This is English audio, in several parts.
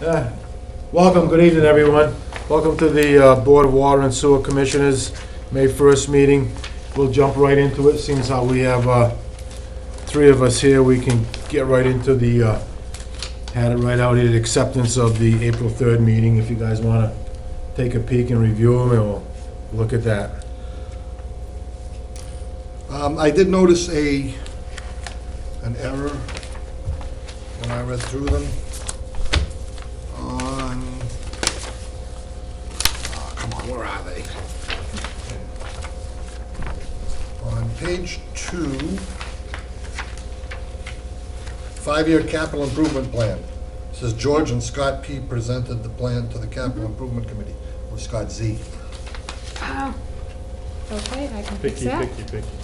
Welcome, good evening, everyone. Welcome to the Board of Water and Sewer Commissioners, May 1st meeting. We'll jump right into it, seeing as how we have three of us here. We can get right into the, had it right out here, the acceptance of the April 3rd meeting. If you guys want to take a peek and review them, and we'll look at that. I did notice an error when I read through them. Come on, where are they? On page 2, 5-year capital improvement plan. It says George and Scott P. presented the plan to the capital improvement committee, or Scott Z. Okay, I can fix that.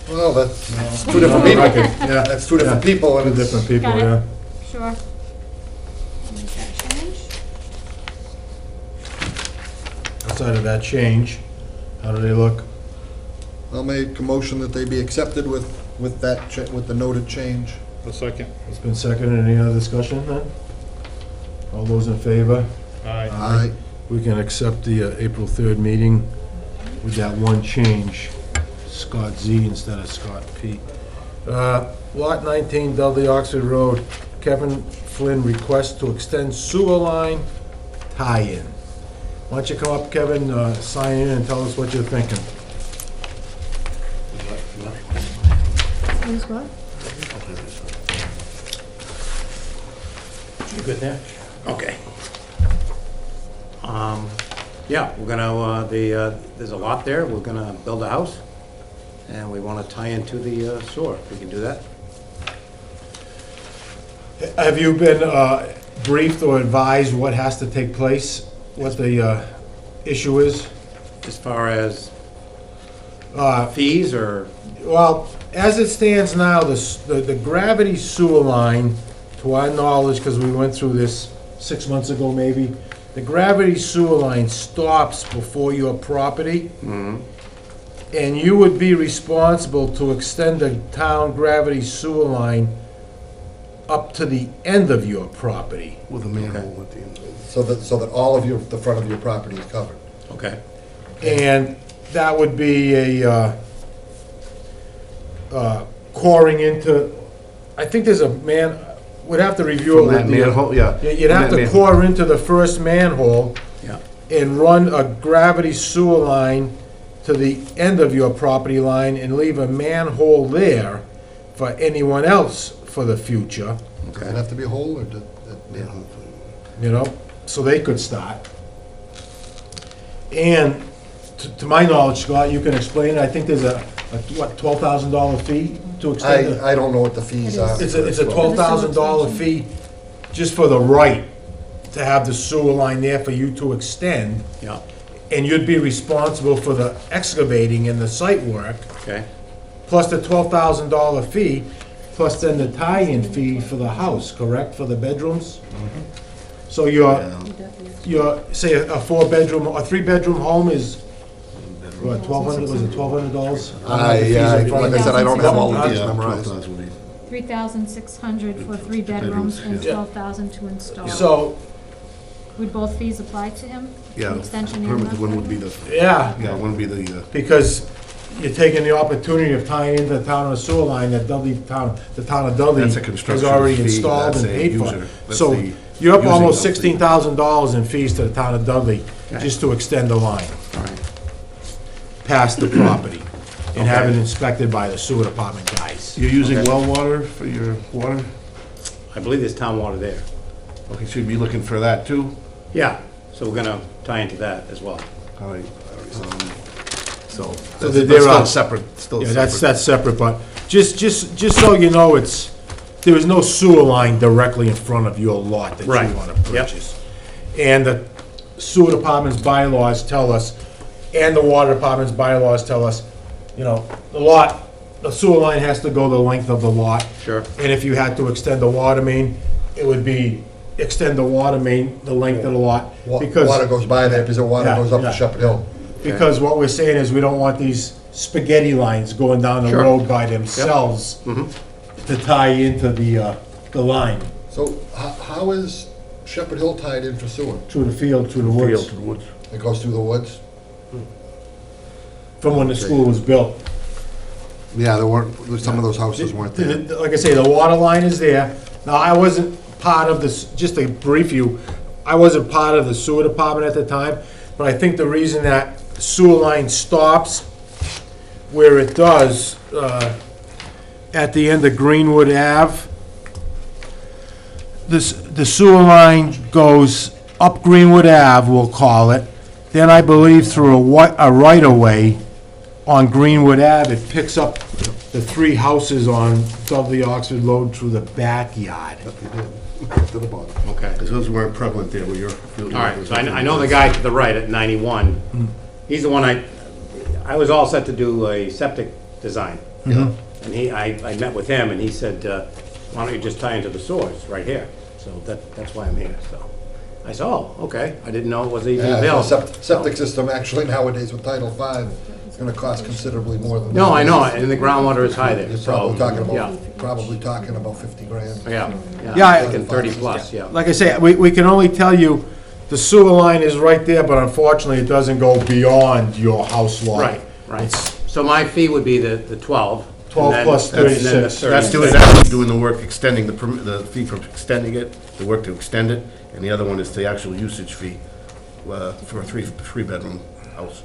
Well, that's two different people. Yeah, That's two different people, and two it's different people, Got it. yeah. Sure. Make that change. Outside of that change, how do they look? I'll make a motion that they be accepted with the noted change. A second. It's been seconded. Any other discussion then? All those in favor? Aye. Aye. We can accept the April 3rd meeting with that one change, Scott Z instead of Scott P. Lot 19, Dudley, Oxford Road, Kevin Flynn requests to extend sewer line tie-in. Why don't you come up, Kevin, sign in and tell us what you're thinking. Who's what? You good there? Okay. Yeah, we're gonna, there's a lot there, we're gonna build a house, and we wanna tie into the sewer, we can do that. Have you been briefed or advised what has to take place, what the issue is? As far as fees, or, Well, as it stands now, the gravity sewer line, to our knowledge, because we went through this 6 months ago maybe, the gravity sewer line stops before your property. And you would be responsible to extend the town gravity sewer line up to the end of your property. With a manhole at the end. So that all of the front of your property is covered. okay, And that would be a coring into, I think there's a we'd have to review it From with that the. manhole, yeah. You'd have From to that core into the first manhole yeah, and run a gravity sewer line to the end of your property line and leave a manhole there for anyone else for the future, Does it have to be a hole, or manhole? you know, so they could start. And to my knowledge, Scott, you can explain, I think there's a $12,000 fee to extend the. I don't know what the fees are. It's a $12,000 fee just for the right to have the sewer line there for you to extend, yeah, and you'd be responsible for the excavating and the site work, okay, plus the $12,000 fee, plus then the tie-in fee for the house, correct, for the bedrooms? So your, say a 4-bedroom, a 3-bedroom home is, what, 1,200, was it $1,200? Yeah, like I said, I don't have all of these memorized. 3,600 for 3 bedrooms and Yeah. 12,000 to install. So, Would both fees apply to him? Yeah, The extension and permit the- one would be the, yeah, yeah, one would be the, because you're taking the opportunity of tying into the town of sewer line that the town of Dudley That's a has construction already fee, installed that's and a paid for. user, that's So the you're up using almost of the- $16,000 in fees to the town of Dudley Okay. just to extend the line all right, past the property and have it inspected by the sewer department guys. you're using Okay. well water for your water? I believe there's town water there. Okay, so you'd be looking for that too? Yeah, so we're gonna tie into that as well. All right, so, So that's they're still out. separate, still Yeah, separate. that's separate, but just so you know, there is no sewer line directly in front of your lot that Right. you want to Yep. purchase. And the sewer department's bylaws tell us, and the water department's bylaws tell us, you know, the sewer line has to go the length of the lot. Sure. And if you had to extend the water main, it would be extend the water main the length of the lot. Because Water goes by there, because the water Yeah, goes up yeah. to Shepherd Hill. Because what we're saying is we don't want these spaghetti lines going down the Sure. road by themselves to tie into the line. So how is Shepherd Hill tied in for sewer? through the field, through the woods, to the woods. It goes through the woods? from when the school was built. Yeah, there weren't, some of those houses weren't there. Like I say, the water line is there. Now, I wasn't part of this, just to brief you, I wasn't part of the sewer department at the time, but I think the reason that sewer line stops where it does, at the end of Greenwood Ave, the sewer line goes up Greenwood Ave, we'll call it, then I believe through a right-of-way on Greenwood Ave, it picks up the three houses on Dudley Oxford Road through the backyard. To the bottom. Okay. Because those weren't prevalent there where you're. All right, so I know the guy to the right at 91. He's the one I was all set to do a septic design. Yeah. And I met with him, and he said, why don't you just tie into the source right here? So that's why I'm here, so. I said, oh, okay, I didn't know it was even Yeah, the available. septic system actually nowadays with Title V is gonna cost considerably more than. No, I know, and the groundwater is high there, You're so. probably talking about 50 grand. Yeah, Yeah, I- thinking 30 plus, yeah. Like I say, we can only tell you, the sewer line is right there, but unfortunately, it doesn't go beyond your house lot. Right, right. It's So my fee would be the 12. 12 and then- plus and then the 36. That's 36. doing the work, extending the fee for extending it, the work to extend it, and the other one is the actual usage fee for a three-bedroom house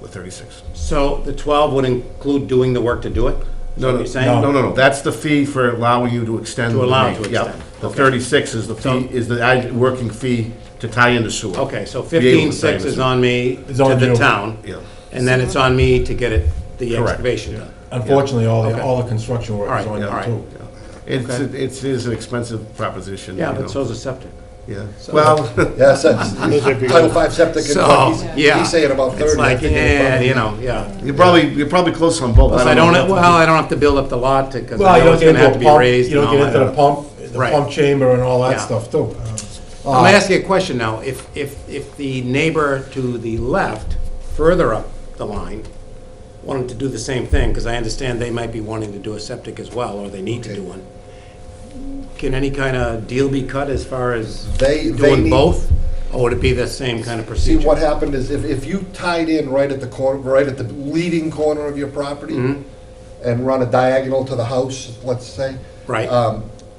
with 36. So the 12 would include doing the work to do it? Is that No, what no, you're saying? no, that's the fee for allowing you to extend. To the allow main. to Yeah. extend. The Okay. 36 is the So- fee, is the working fee to tie into sewer. Okay, so Be able to tie 15.6 into is sewer. on me It's to on the you. town, Yeah. and then it's on me to get the Correct. excavation done. Unfortunately, Okay. all the construction work All is right, on all you right. too. It's, Okay. it is an expensive proposition. Yeah, you but know. so's a septic. Yeah, So- well, Yeah, so Title V septic, and So, yeah. he's saying about 30. It's like, I think it's yeah, probably- you know, yeah. you're probably close on both. Plus, I don't have to build up the lot, because Well, I you know don't it's get gonna have into to a be pump, raised you and don't all get into that. the Right. pump chamber and all that Yeah. stuff too. I'm gonna ask you a question now. If the neighbor to the left, further up the line, wanted to do the same thing, because I understand they might be wanting to do a septic as well, or they need to Okay. do one, can any kind of deal be cut as far as They doing need- both? Or would it be the same kind of See, procedure? what happened is if you tied in right at the corner, right at the leading corner of your property Mhm. and run a diagonal to the house, let's say. Right.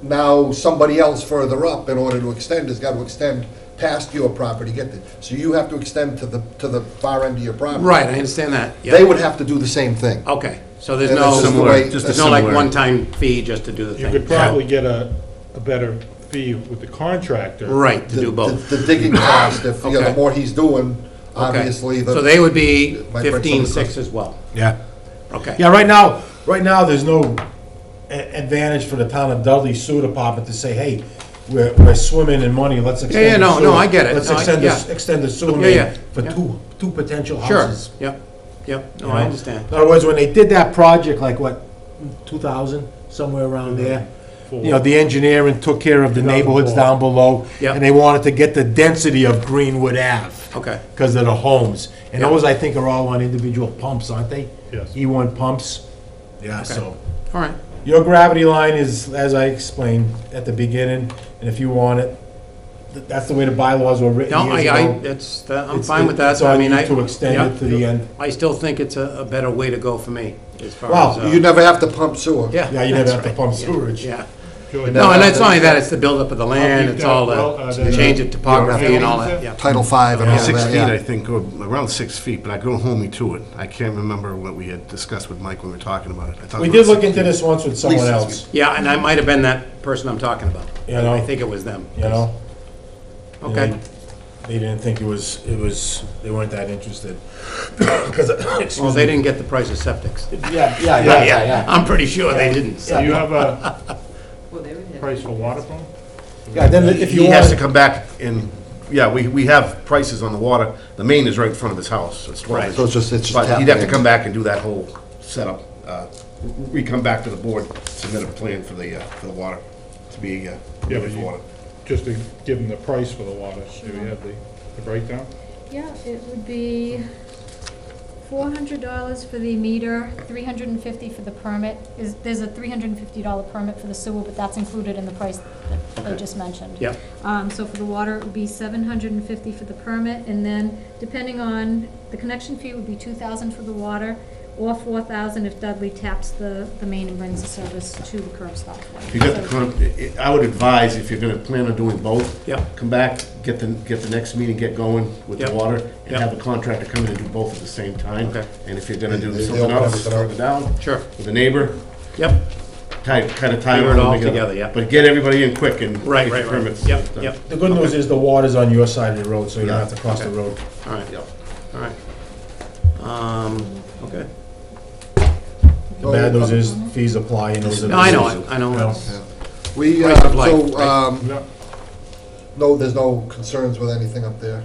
Now, somebody else further up, in order to extend, has got to extend past your property, get there. So you have to extend to the far end of your property. Right, I understand that. Yeah. They would have to do the same thing. Okay, so there's And no, it's just the Similar, way- just a there's no like similar. one-time fee just to do the thing? You could probably get a better fee with the contractor. Right, to The- do both. The digging cost, if, you know, Okay. the more he's doing, Okay. obviously, the. So they would be Might break some of the 15.6 as well? Yeah. Okay. Yeah, right now, there's no advantage for the town of Dudley Sewer Department to say, hey, we're swimming in money, let's extend yeah, the no, sewer. I get it. Let's No, yeah. extend the sewer Yeah, main yeah, for yeah. two potential Sure, houses. yep, no, You I know? understand. In other words, when they did that project, like what, 2000, somewhere around there, you know, the engineering took care of the neighborhoods 2004. down below, Yep. and they wanted to get the density of Greenwood Ave. Okay. Because of the homes. And Yeah. those, I think, are all on individual pumps, aren't they? Yes. E1 pumps? Yeah, Okay. so. All right, Your gravity line is, as I explained at the beginning, and if you want it, that's the way the bylaws were written no, years ago. I'm It's- fine with that. It's on I mean, you to extend yeah. it to the end. I still think it's a better way to go for me, as far Well, as. You never have to pump sewer. Yeah. Yeah, you never that's have to right. pump Yeah, sewage. Yeah, Good. no, and it's not only that, it's the buildup of the land, keep it's that all well, the, then, change of topography and all yeah. that, yeah. Title V and all that, 6 feet, yeah. I think, or around 6 feet, but I don't hold me to it. I can't remember what we had discussed with Mike when we were talking about it. I thought We it did was look 6 into feet. this once with someone At least else, Yeah, and I might have been that person I'm talking about. You know? I think it was them. you know? Okay, They didn't think it was, they weren't that interested. Because, well, excuse they me. didn't get the price of septics. Yeah. I'm pretty sure they didn't, so. Do you have a price for water pump? Yeah, then if you He has to want, come back and, yeah, we have prices on the water. The main is right in front of his house, so it's 12 Right. inches. So it's just But tapping he'd have to in. come back and do that whole setup. We come back to the board, submit a plan for the water, to be Yeah, permitted but for you, water. just to give them the price for the water, do you have the breakdown? Yeah, it would be $400 for the meter, $350 for the permit. There's a $350 permit for the sewer, but that's included in the price that I just mentioned. Yep. So for the water, it would be $750 for the permit, and then depending on, the connection fee would be $2,000 for the water, or $4,000 if Dudley taps the main and brings the service to the curb stop. If you got the I would advise, if you're gonna plan on doing both. Yep. Come back, get the next meeting, get going with the Yep. water, and Yep. have the contractor come in and do both at the same time. Okay. And if you're gonna do They something open else, everything further up. down, Sure. with a neighbor, Yep. kind of tie Figure it them all together, yeah. But get everybody in quick and Right, get right, your right. permits. Yep, done. yep. The good news is the water's on your side of the road, so you don't Yeah. have to cross the Okay. road. All right, Yep. all right. Okay. The bad news is fees apply and those are. the No, I know rules. it, I know. Yeah. It's- We, Price of life, so, right? Yeah. no, there's no concerns with anything up there?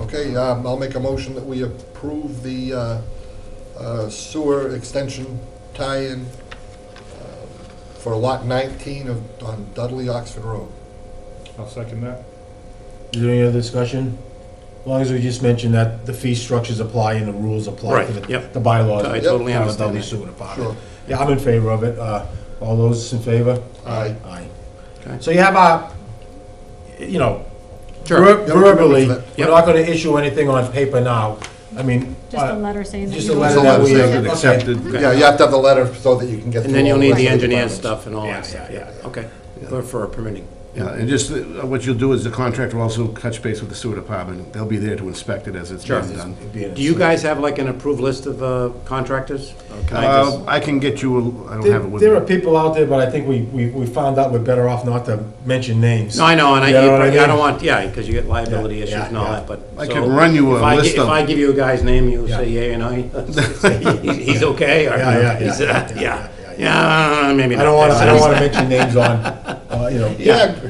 Okay, I'll make a motion that we approve the sewer extension tie-in for lot 19 on Dudley, Oxford Road. I'll second that. Is there any other discussion? As long as we just mention that the fee structures apply and the rules apply to Right, yep. the bylaws. I totally Town of understand Dudley that. Sewer Department. Sure. Yeah, I'm in favor of it. All those in favor? Aye. Aye. Okay. So you have a, you know, Sure. verbally, Yep. we're not gonna issue anything on paper now. I mean. Just a letter saying that Just you a vote letter Just a that we. letter Saying okay. accepted. Yeah, you have to have the letter so that you can get. And through then you'll all need rest the of engineer departments. stuff and all Yeah, that stuff, yeah, yeah, okay. For permitting. Yeah, and just, what you'll do is the contractor will also touch base with the sewer department. They'll be there to inspect it as it's Sure. being done. It'd be in a- Do you guys have like an approved list of contractors? Or can I just? I can get you, I don't have it with There are me. people out there, but I think we found out we're better off not to mention names. No, I know, and You know what I I mean? don't want, yeah, because you get liability Yeah, issues yeah, and all yeah. that, but. I so can run you a if I list If of- I give you a guy's name, you Yeah. say yea or nay? He's okay, or? Yeah, Yeah, maybe not. I don't wanna mention names on, you know,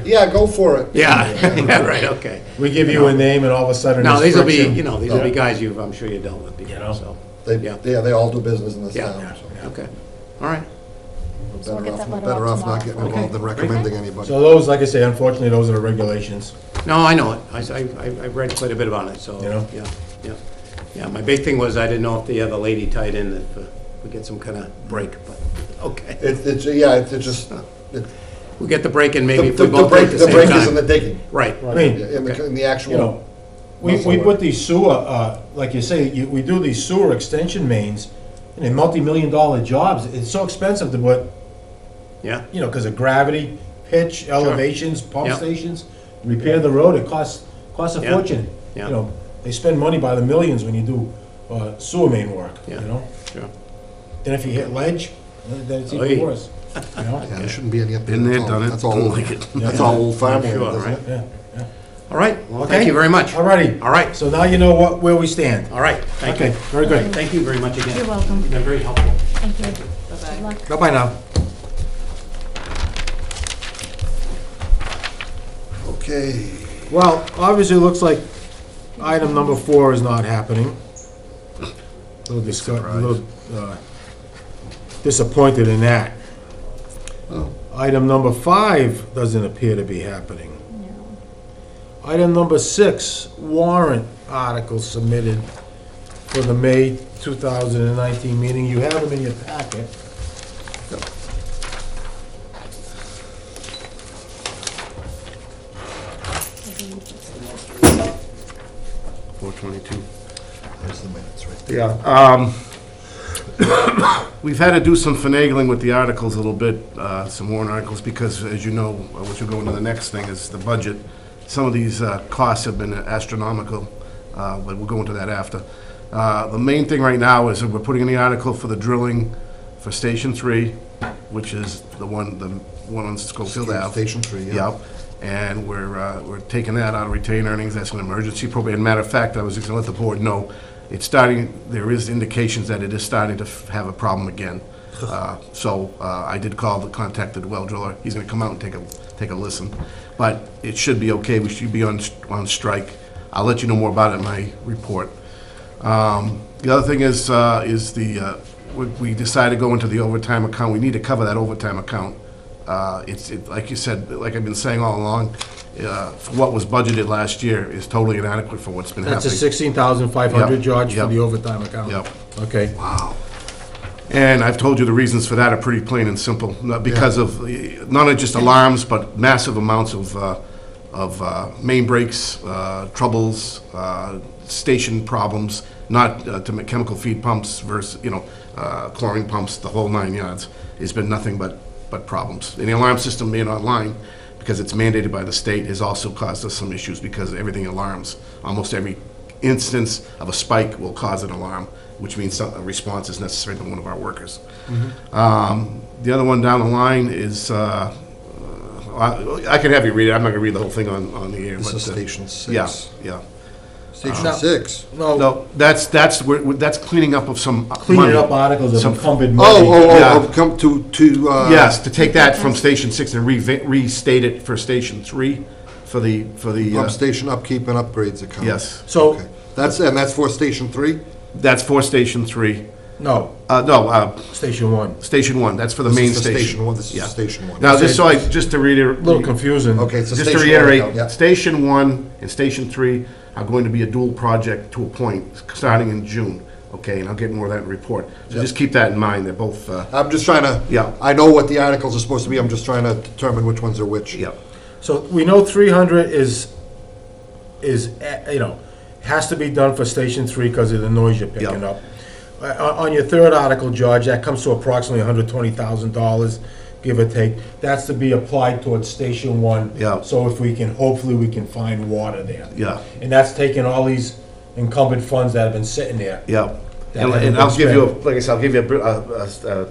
Yeah, go for it. Yeah, yeah, right, okay. we give you a name and all of a sudden. No, it's these will be, friction. you know, these will be Yeah. guys I'm sure you dealt with You know? before, so. Yeah, Yeah. they all do business in this Yeah. town, so. Okay, all right. So I'll get that letter Better out off not tomorrow. getting Okay. involved than recommending anybody. So those, like I say, unfortunately, those are the regulations. No, I know it. I read quite a bit about it, so, You know? yeah, yeah. Yeah, my big thing was I didn't know if the other lady tied in, if we get some kind of break, but, okay. It's just, We'll get the break in maybe if the we both break, break at the the break same is in the time. digging, Right, I mean, in the you know, actual. we muscle put work. these sewer, like you say, we do these sewer extension mains, and they're multi-million-dollar jobs. It's so expensive to put, yeah, you know, because of gravity, pitch, elevations, pump Yeah. stations, repair the road, it costs a Yeah. fortune. Yeah. You know, they spend money by the millions when you do sewer main work, you Yeah. know? sure. Then if you hit ledge, then it's Oy. even worse, you know? Yeah, there shouldn't be any up there. Been there, That's all- done it, That's all, don't like it. that's all old farmland, Sure, isn't right. it? Yeah. All right, well, Okay. thank you very much. All righty. All right, So now you know where we stand. all right, thank you. Okay, very good. Thank you very much again. You're welcome. You've been very helpful. Thank you. Good luck. Bye-bye now. Okay. Well, obviously, it looks like item number 4 is not happening. A little disappointed in that. Oh. Item number 5 doesn't appear to be happening. No. Item number 6, warrant article submitted for the May 2019 meeting. You have them in your packet. 422. There's the minutes right there. Yeah, we've had to do some finagling with the articles a little bit, some warrant articles, because as you know, which will go into the next thing, is the budget. Some of these costs have been astronomical, but we'll go into that after. The main thing right now is that we're putting in the article for the drilling for Station 3, which is the one on Schofield Ave. Station 3, yeah. Yep, and we're taking that out of retained earnings, that's an emergency appropriate. Matter of fact, I was just gonna let the board know, it's starting, there is indications that it is starting to have a problem again. So I did contact the well driller, he's gonna come out and take a listen. But it should be okay, we should be on strike. I'll let you know more about it in my report. The other thing is we decided to go into the overtime account, we need to cover that overtime account Like you said, like I've been saying all along, for what was budgeted last year is totally inadequate for what's been That's a happening. 16,500, Yep, George, for yep. the overtime account? Yep. Okay. Wow. And I've told you the reasons for that are pretty plain and simple, because of not only just alarms, but massive amounts of main breaks, troubles, station problems, not to chemical feed pumps versus, chlorine pumps, the whole 9 yards. It's been nothing but problems. And the alarm system being online, because it's mandated by the state, has also caused us some issues because everything alarms. Almost every instance of a spike will cause an alarm, which means a response is necessary to one of our workers. The other one down the line is, I can have you read it. I'm not going to read the whole thing on the air. This but, is Station 6. Yeah. Station No. 6? No, that's cleaning up of some Cleaning money. up articles of Some- incumbent money. Yeah. Come to, Yes, to take that from Station 6 and restate it for Station 3 for the. pump station upkeep and upgrades account. Yes, So, Okay. That's for Station 3? that's for Station 3. no, No, Station 1. Station 1 that's for the This main is for station. Station 1, this is Yeah. for Station 1. Now, just to read it. A little confusing. Okay, it's a Just to Station 1 account, reiterate, yeah. Station 1 and Station 3 are going to be a dual project to a point, starting in June, okay? And I'll get more of that in the report. So Yep. just keep that in mind, they're both, I'm just trying to, Yeah. I know what the articles are supposed to be, I'm just trying to determine which ones are which. yeah. So we know 300 is, has to be done for Station 3 because of the noise you're picking Yeah. up. On your third article, George, that comes to approximately $120,000, give or take. That's to be applied towards Station 1. Yeah. So if hopefully we can find water there. Yeah. And that's taking all these incumbent funds that have been sitting there. Yeah, That and haven't I'll been give you, spent. like I said, I'll give you a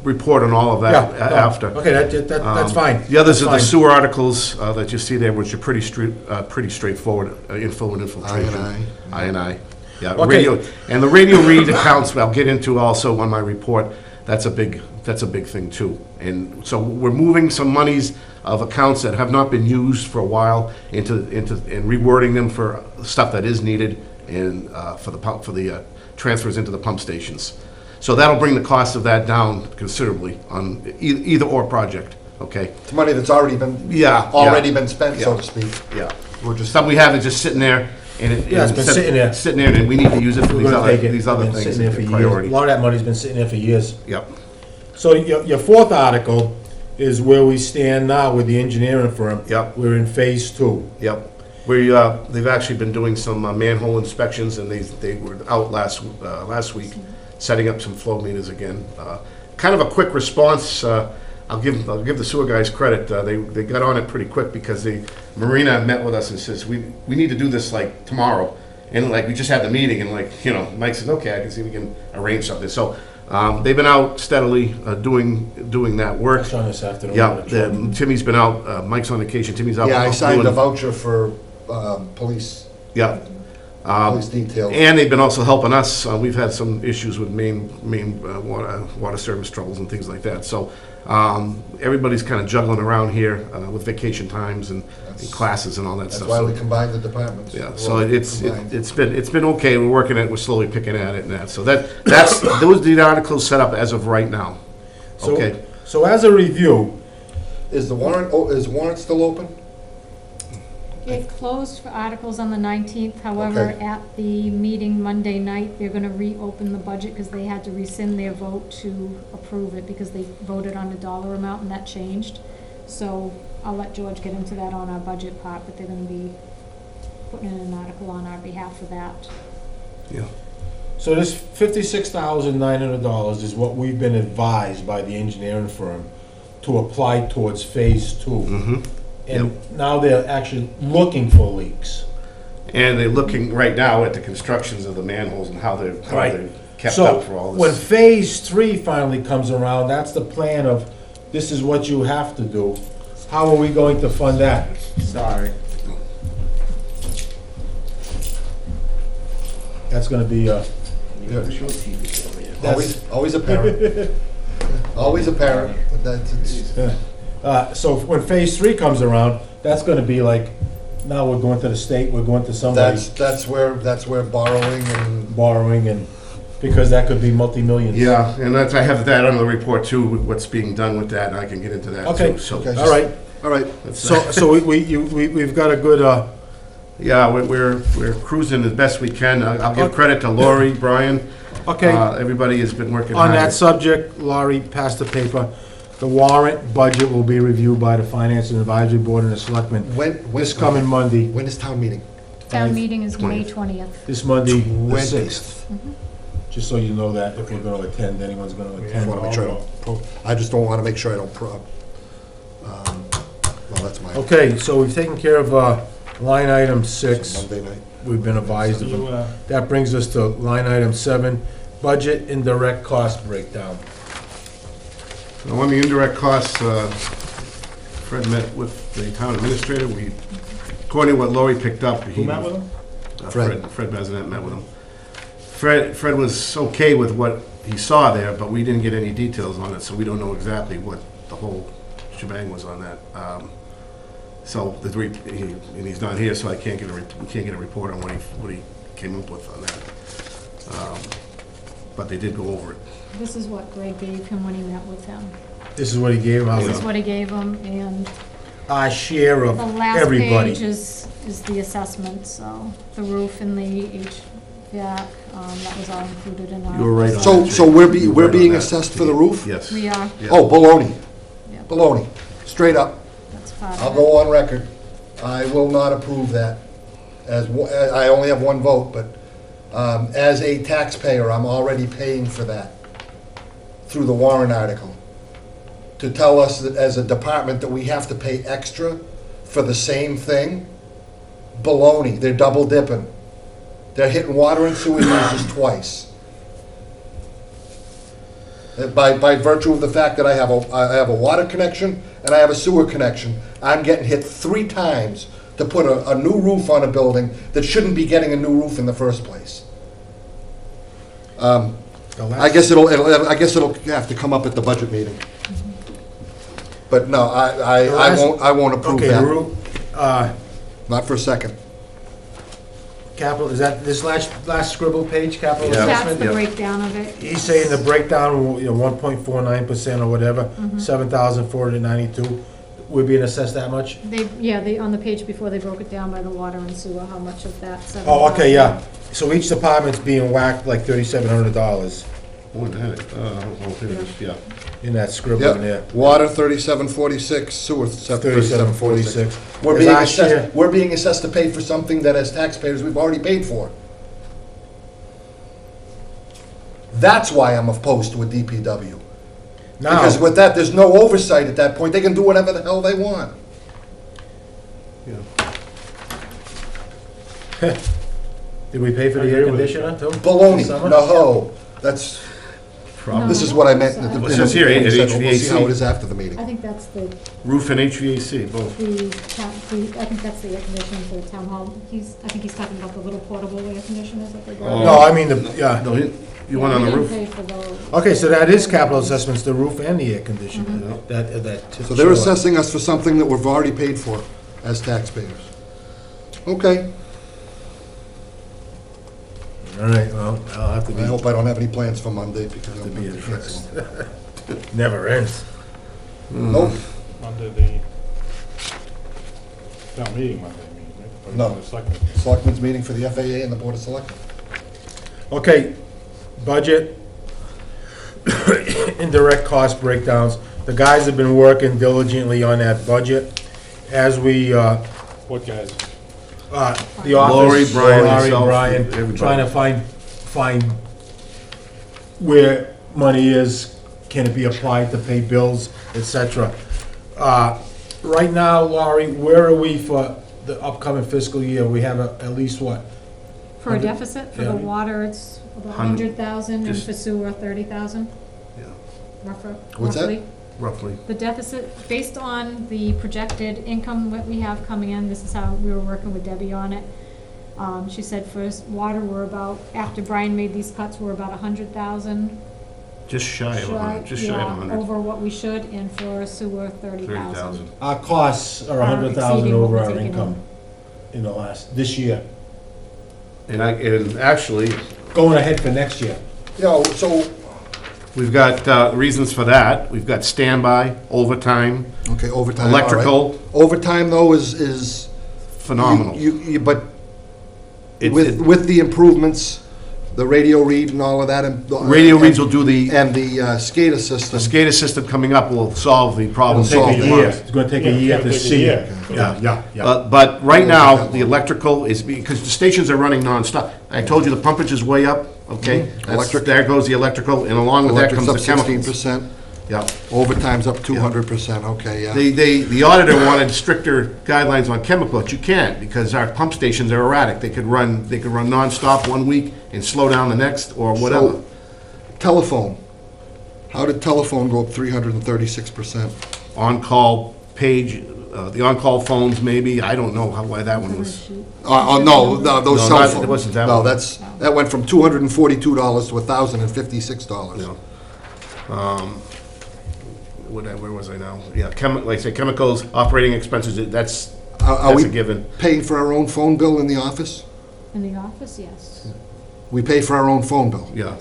report on all of that Yeah, no, after. Okay, that's fine. The others are the That's fine. sewer articles that you see there, which are pretty straightforward, info and infiltration. I&I. Yeah, Okay. radio, and the radio read accounts, I'll get into also on my report, that's a big thing too. And so we're moving some monies of accounts that have not been used for a while into and rewording them for stuff that is needed and for the transfers into the pump stations. So that'll bring the cost of that down considerably on either or project, okay? It's money that's already been, Yeah. been spent, so Yeah. to speak. Yeah. We're just, Some we have it just sitting there and it. Yeah, it's been sitting there. Sitting there and we need to use it for We're these gonna other, take it. these other Been things, sitting there for the years. priority. A lot of that money's been sitting there for years. Yep. So your fourth article is where we stand now with the engineering firm. Yep. We're in phase 2. Yep. They've actually been doing some manhole inspections, and they were out last week, setting up some flow meters again. Kind of a quick response. I'll give the sewer guys credit. They got on it pretty quick because Marina met with us and says we need to do this like tomorrow, and like we just had the meeting and like Mike says okay, I can see we can arrange something. So they've been out steadily doing that work. That's on this afternoon. Yeah, Timmy's been out. Mike's on vacation. Timmy's out. yeah, I signed a doing- voucher for police Yeah. details. And they've been also helping us. We've had some issues with main water service troubles and things like that. So everybody's kind of juggling around here with vacation times and classes and all that That's stuff. why So, we combined the departments. yeah, We're so all it's combined. been okay. We're working it. We're slowly picking at it and that. So that's those are the articles set up as of right now. So- Okay. So as a review, Is the warrant, is warrant still open? It closed for articles on the 19th, however, Okay. at the meeting Monday night, they're gonna reopen the budget because they had to rescind their vote to approve it because they voted on a dollar amount and that changed. So I'll let George get into that on our budget part, but they're gonna be putting in an article on our behalf for that. Yeah. so this $56,900 is what we've been advised by the engineering firm to apply towards phase 2. Mm-hmm. And now they're actually looking for leaks. And they're looking right now at the constructions of the manholes and how they're Right. kept So, up for all when this. phase 3 finally comes around, that's the plan of, this is what you have to do. How are we going to fund that? Sorry. That's gonna be, Always apparent. Always apparent, but so when phase 3 comes around, that's gonna be like, now we're going to the state, we're going to somebody that's where borrowing and borrowing and, because that could be multi-millions. Yeah, and that's, I have that under the report too, with what's being done with that, and I can get into that Okay. too, so. Okay. All right, All right, so we've got a good, Yeah, we're cruising as best we can. I'll give credit to Lori, Brian. okay. Everybody has been working On hard. that subject, Laurie passed the paper. The warrant budget will be reviewed by the Finance and Advisory Board and the Selectmen this coming Monday, when is town meeting? Town meeting is May 20th. 20th. this Monday, the 20th. 6th. Just so you know that, if we're gonna attend, anyone's gonna Just attend. wanna make sure I don't, I just don't wanna make sure I don't, well, that's my, Okay, so we've taken care of, line item 6. Monday night. We've been advised of it. That brings us to line item 7, budget indirect cost breakdown. Now, on the indirect costs, Fred met with the town administrator. We, according to what Lori picked up, Who met with him? Fred Mazanet met with him. Fred was okay with what he saw there, but we didn't get any details on it, so we don't know exactly what the whole shebang was on that. So and he's not here, so we can't get a report on what he came up with on that. But they did go over it. This is what Greg gave him when he met with him. This is what he gave This is out, what he gave him, and our share of the last everybody. page is the assessment, so the roof and the HVAC, that was all included in our. You were right on So, that. so we're You were we're right on being that. assessed for the roof? Yes. We are, Yeah. Oh, baloney, yeah, baloney, straight up. that's part of it. I'll go on record. I will not approve that. I only have one vote, but as a taxpayer, I'm already paying for that through the warrant article. To tell us that as a department that we have to pay extra for the same thing, baloney. They're double dipping. They're hitting water and sewer users twice. By virtue of the fact that I have a water connection and I have a sewer connection, I'm getting hit 3 times to put a new roof on a building that shouldn't be getting a new roof in the first place. I guess it'll have to come up at the budget meeting. But no, I won't approve Okay, the that. roof, Not for a second. capital, is that this last scribble page, capital Yeah. That's assessment? the Yeah. breakdown of it. He's saying the breakdown, 1.49% or whatever, 7,492, we're being assessed that much? On the page before, they broke it down by the water and sewer, how much of that. Oh, okay, yeah. So each department's being whacked like $3,700 More than that. Yeah. in that scribble in there. Yep, water 3746, sewer 3746. 3746. We're Is being our share- assessed, we're being assessed to pay for something that as taxpayers, we've already paid for. That's why I'm opposed to a DPW. Because Now, with that, there's no oversight at that point. They can do whatever the hell they want. did we pay for the air conditioner too? Baloney, Summer? no, that's, this is what I meant. No. It says here, We'll see how HVAC. it is after the meeting. I think that's the, Roof and HVAC, both. I think that's the air conditioning for the town hall. I think he's talking about the little portable air conditioners that they brought. No, I mean, yeah. No, you went on the roof? We didn't pay for those. Okay, so that is capital assessments, the roof and the air conditioning. So they're assessing us for something that we've already paid for as taxpayers. Okay, All right, well, I'll have to I be, hope I don't have any plans for Monday because I'm to be going to addressed. cancel. Never ends. Nope, Under the town meeting Monday, I mean, right? Or No. the selectmen. Selectmen's meeting for the FAA and the Board of Selectmen. Okay, budget, indirect cost breakdowns. The guys have been working diligently on that budget. As we, What guys? the office. Lori, Brian, Lori, yourself, Brian, everybody. trying to find where money is, can it be applied to pay bills, et cetera. Right now, Laurie, where are we for the upcoming fiscal year? We have at least what? For a deficit, for Yeah. the water, it's about 100,000, and for sewer, 30,000, Yeah, roughly. What's that? roughly. The deficit, based on the projected income that we have coming in, this is how we were working with Debbie on it. She said for water, we're about, after Brian made these cuts, we're about 100,000. Just shy of 100, just shy of 100. Over what we should, and for sewer, 30,000. 30,000. Our costs are Are 100,000 exceeding what over we're our taking income in this year. And actually, Going ahead for next year. You know, so, We've got reasons for that. We've got standby, overtime, okay, overtime, all right. electrical, Overtime, though, is. phenomenal. But It- with the improvements, the radio read and all of that, and. Radio reads will do the And the SCADA system. The SCADA system coming up will solve the problem. It'll take a solve year, it. it's gonna take Yeah, a year it's to gonna take a see year. it. Yeah. But right now, the electrical is, because the stations are running nonstop. I told you the pumpage is way up, okay? That's- Electric. There goes the electrical, and along with that comes Electric's the up chemicals. 16%, Yeah. overtime's up 200%, okay, yeah. The auditor wanted stricter guidelines on chemical, but you can't, because our pump stations are erratic. They could run nonstop one week and slow down the next, or whatever. So, telephone, how did telephone go up 336%? On-call page, the on-call phones maybe, I don't know why that one was. No, those No, cell not- phones. it wasn't that No, one. that went from $242 to $1,056. No. Where was I now? Yeah, like I say, chemicals, operating expenses, that's Are a we given. paying for our own phone bill in the office? In the office, yes. We pay for our own phone bill. Yeah.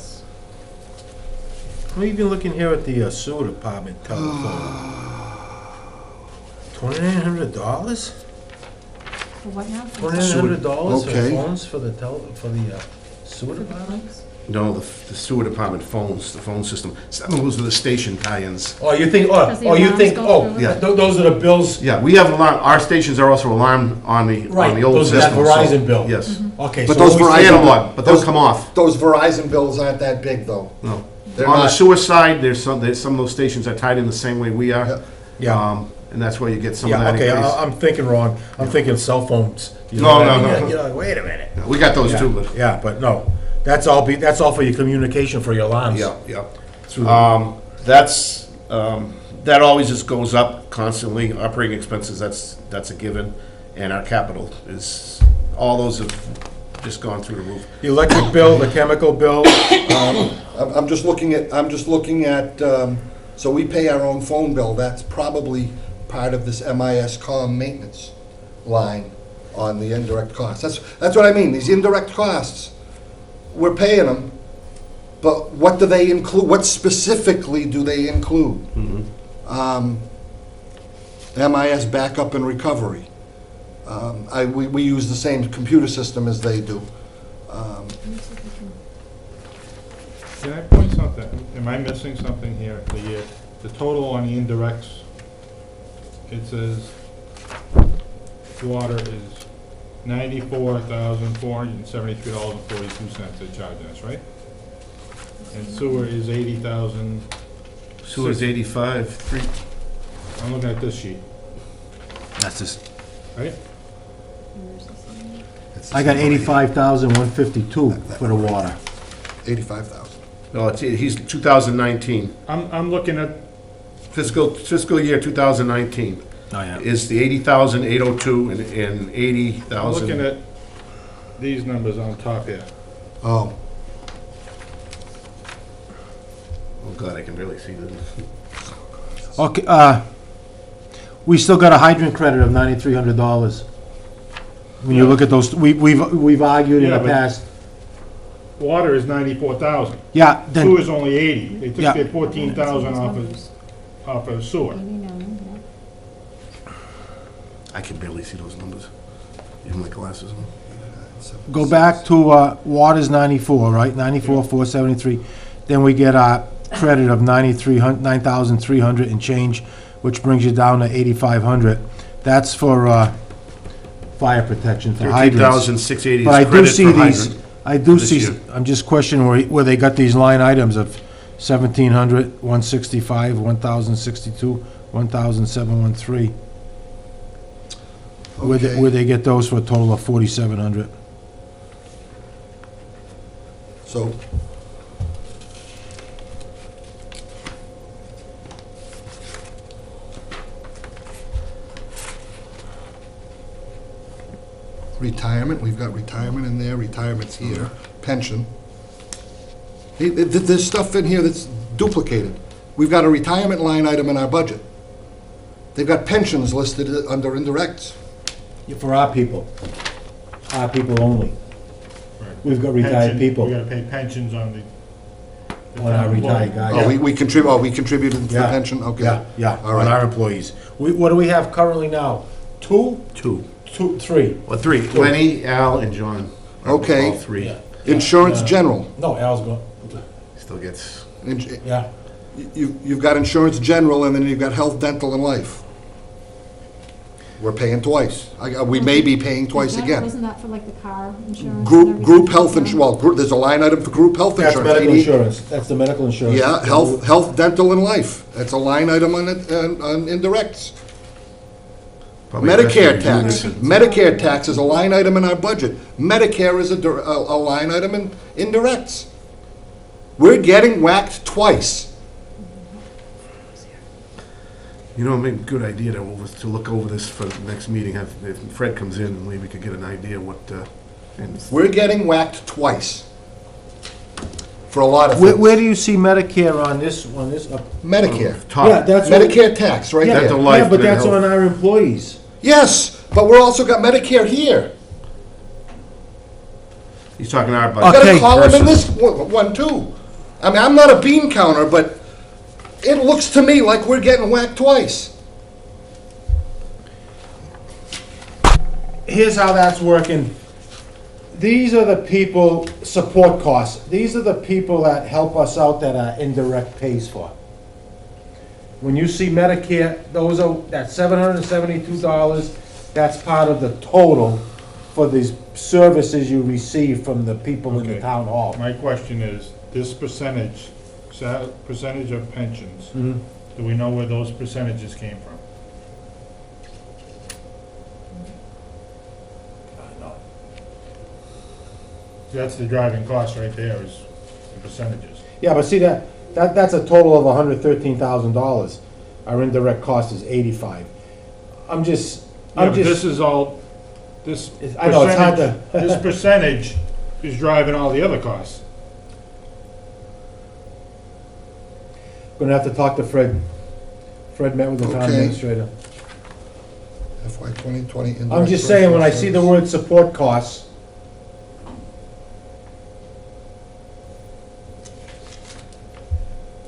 I'm even looking here at the sewer department telephone. $2,900? For what now? $2,900 for Okay. phones for the sewer department? No, the sewer department phones, the phone system. Some of those are the station tie-ins. Oh, you think, Does the you alarms think, go through yeah. it? those are the bills, Yeah, we have alarm, our stations are also alarmed on the right, old those are that system. so- Verizon bill. Yes. Okay, But so those when we say- Verizon- Analog, but they'll come off. Those Verizon bills aren't that big, though. No. They're On the not. sewer side, there's some of those stations are tied in the same way we are. Yeah. And that's where you get some of Yeah, that okay, increase. I'm thinking wrong. I'm thinking cell phones. You No, know, no, no. You're like, wait a minute. We got those too, but. Yeah, but no, that's all for your communication, for your alarms. Yeah, yeah. Through the- That always just goes up constantly. Operating expenses, that's a given. And our capital is, all those have just gone through the roof. The electric bill, the chemical bill, I'm just looking at, so we pay our own phone bill. That's probably part of this MIS-COM maintenance line on the indirect costs. That's what I mean, these indirect costs, we're paying them, but what do they include? What specifically do they include? MIS backup and recovery. We use the same computer system as they do. Can I point something? Am I missing something here? The total on the indirects, it says water is $94,473.42 they're charging us, right? And sewer is 80,000. Sewer's 85, three. I'm looking at this sheet, that's just, right? I got 85,152 for the water. 85,000. No, he's 2019. I'm looking at, Fiscal year 2019 Oh, yeah. is the 80,802 and I'm 80,000. looking at these numbers on top here. Oh, Oh, God, I can barely see this. Okay, we still got a hydrant credit of $9,300. When you look at those, we've argued in Yeah, the but- past. Water is 94,000. Yeah, then, Sewer is only 80. They Yeah. took their 14,000 off of sewer. I can barely see those numbers. Even my glasses on. go back to, water's 94, right? 94,473. Then we get a credit of 9,300 and change, which brings you down to 8,500. That's for, fire protection, for hydrants. 13,680 But I is do credit see for these, hydrant. I do this see, year. I'm just questioning where they got these line items of 1,700, 165, 1,062, 1,713. okay. Where they get those for a total of 4,700. So, retirement, we've got retirement in there, retirement's here, pension. There's stuff in here that's duplicated. We've got a retirement line item in our budget. They've got pensions listed under indirects. For our people only. We've got retired Pension, people. We gotta pay pensions on the on our retired guys. Oh, we contributed to the Yeah. pension? Okay. Yeah, All on right. our employees. What do we have currently now? Two, Two. three? Well, three. Lenny, Al, and John. are Okay. All three. Yeah. Insurance general. No, Al's going, Still gets, yeah. You've got insurance general, and then you've got health, dental, and life. We're paying twice. We may be paying twice again. Wasn't that for like the car insurance? and Group everything? health insurance, well, there's a line item for group health That's insurance. medical insurance, that's the medical insurance. Yeah, health, dental, and life. That's a line item on indirects. probably best Medicare to tax. reduce it. Medicare tax is a line item in our budget. Medicare is a line item in indirects. We're getting whacked twice. You know, maybe a good idea to look over this for the next meeting. If Fred comes in, maybe we could get an idea what, and We're getting whacked twice. For a lot of Where things. do you see Medicare on this, Medicare. top. Yeah, that's what- Medicare tax, right Yeah, there. Dental, life, yeah, but that's health. on our employees. Yes, but we're also got Medicare here. He's talking our I've budget. got Okay. a column in this one too. I mean, I'm not a bean counter, but it looks to me like we're getting whacked twice. Here's how that's working. These are the people, support costs. These are the people that help us out that our indirect pays for. When you see Medicare, that's $772, that's part of the total for these services you receive from the people in the Okay. town hall. My question is, this percentage of pensions, Mhm. do we know where those percentages came from? That's the driving cost right there, is the percentages. Yeah, but see, that's a total of $113,000. Our indirect cost is 85. I'm Yeah, just, but this is all, this I know, it's hard percentage, to- this percentage is driving all the other costs. gonna have to talk to Fred. Fred met with the town Okay. administrator. FY 2020 indirect. I'm just saying, when I see the word support costs,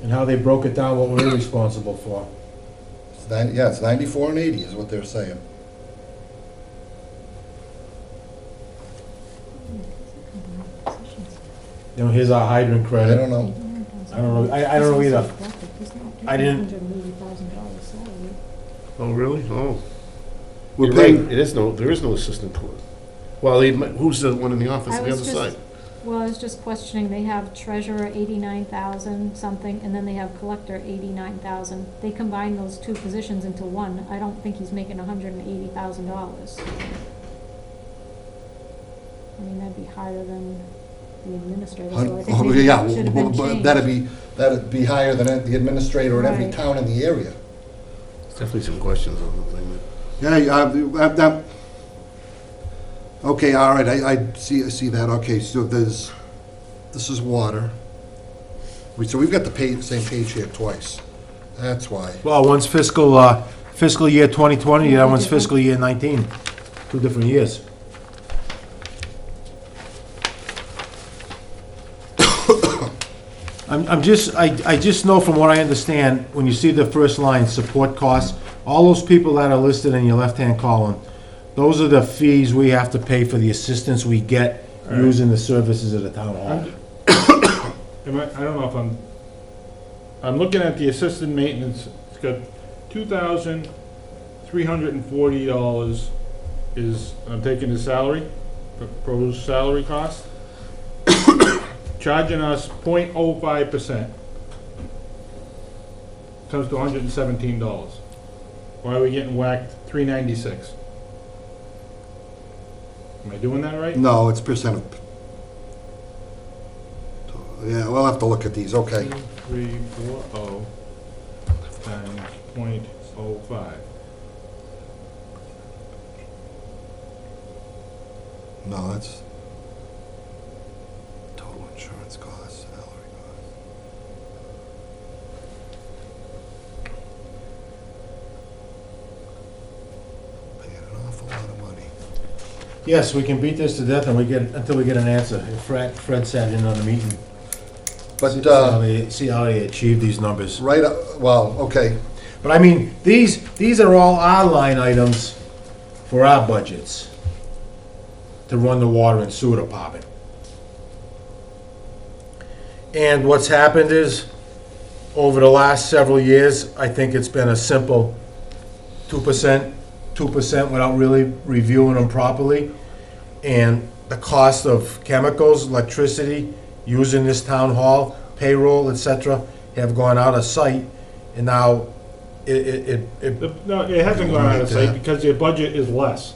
and how they broke it down, what we're responsible for. Yeah, it's 94 and 80 is what they're saying. You know, here's our hydrant I credit. don't know. I don't know, I don't know either. I didn't- Oh, really? Oh. We're You're paying, right. There is no assistant to it. Well, who's the one in the office on the other side? Well, I was just questioning, they have treasurer 89,000 something, and then they have collector 89,000. They combine those two positions into one. I don't think he's making $180,000. I mean, that'd be higher than the administrator, so I think maybe yeah, that should have been but changed. that'd be higher than the administrator in every Right. town in the area. There's definitely some questions on the thing. Yeah, okay, all right, I see that, okay, so this is water. So we've got the same page here twice, that's why. Well, one's fiscal year 2020, the other one's fiscal year 19. 2 different years. I just know from what I understand, when you see the first line, support costs, all those people that are listed in your left-hand column, those are the fees we have to pay for the assistance we get using the services of the town hall. I don't know if I'm looking at the assisted maintenance, it's got $2,340 is, I'm taking the salary, proposed salary cost, charging us 0.05%. Comes to $117. Why are we getting whacked $396? Am I doing that right? No, it's percent of, yeah, we'll have to look at these, okay. 2340 times 0.05. No, that's total insurance costs, salary costs. Paying an awful lot of money. Yes, we can beat this to death until we get an answer. Fred sat in on the meeting. But, See how they achieve these numbers. right, well, okay, But I mean, these are all our line items for our budgets to run the water and sewer department. And what's happened is, over the last several years, I think it's been a simple 2%, 2% without really reviewing them properly. And the cost of chemicals, electricity, using this town hall, payroll, et cetera, have gone out of sight. And now, No, it hasn't gone out of sight because their budget is less.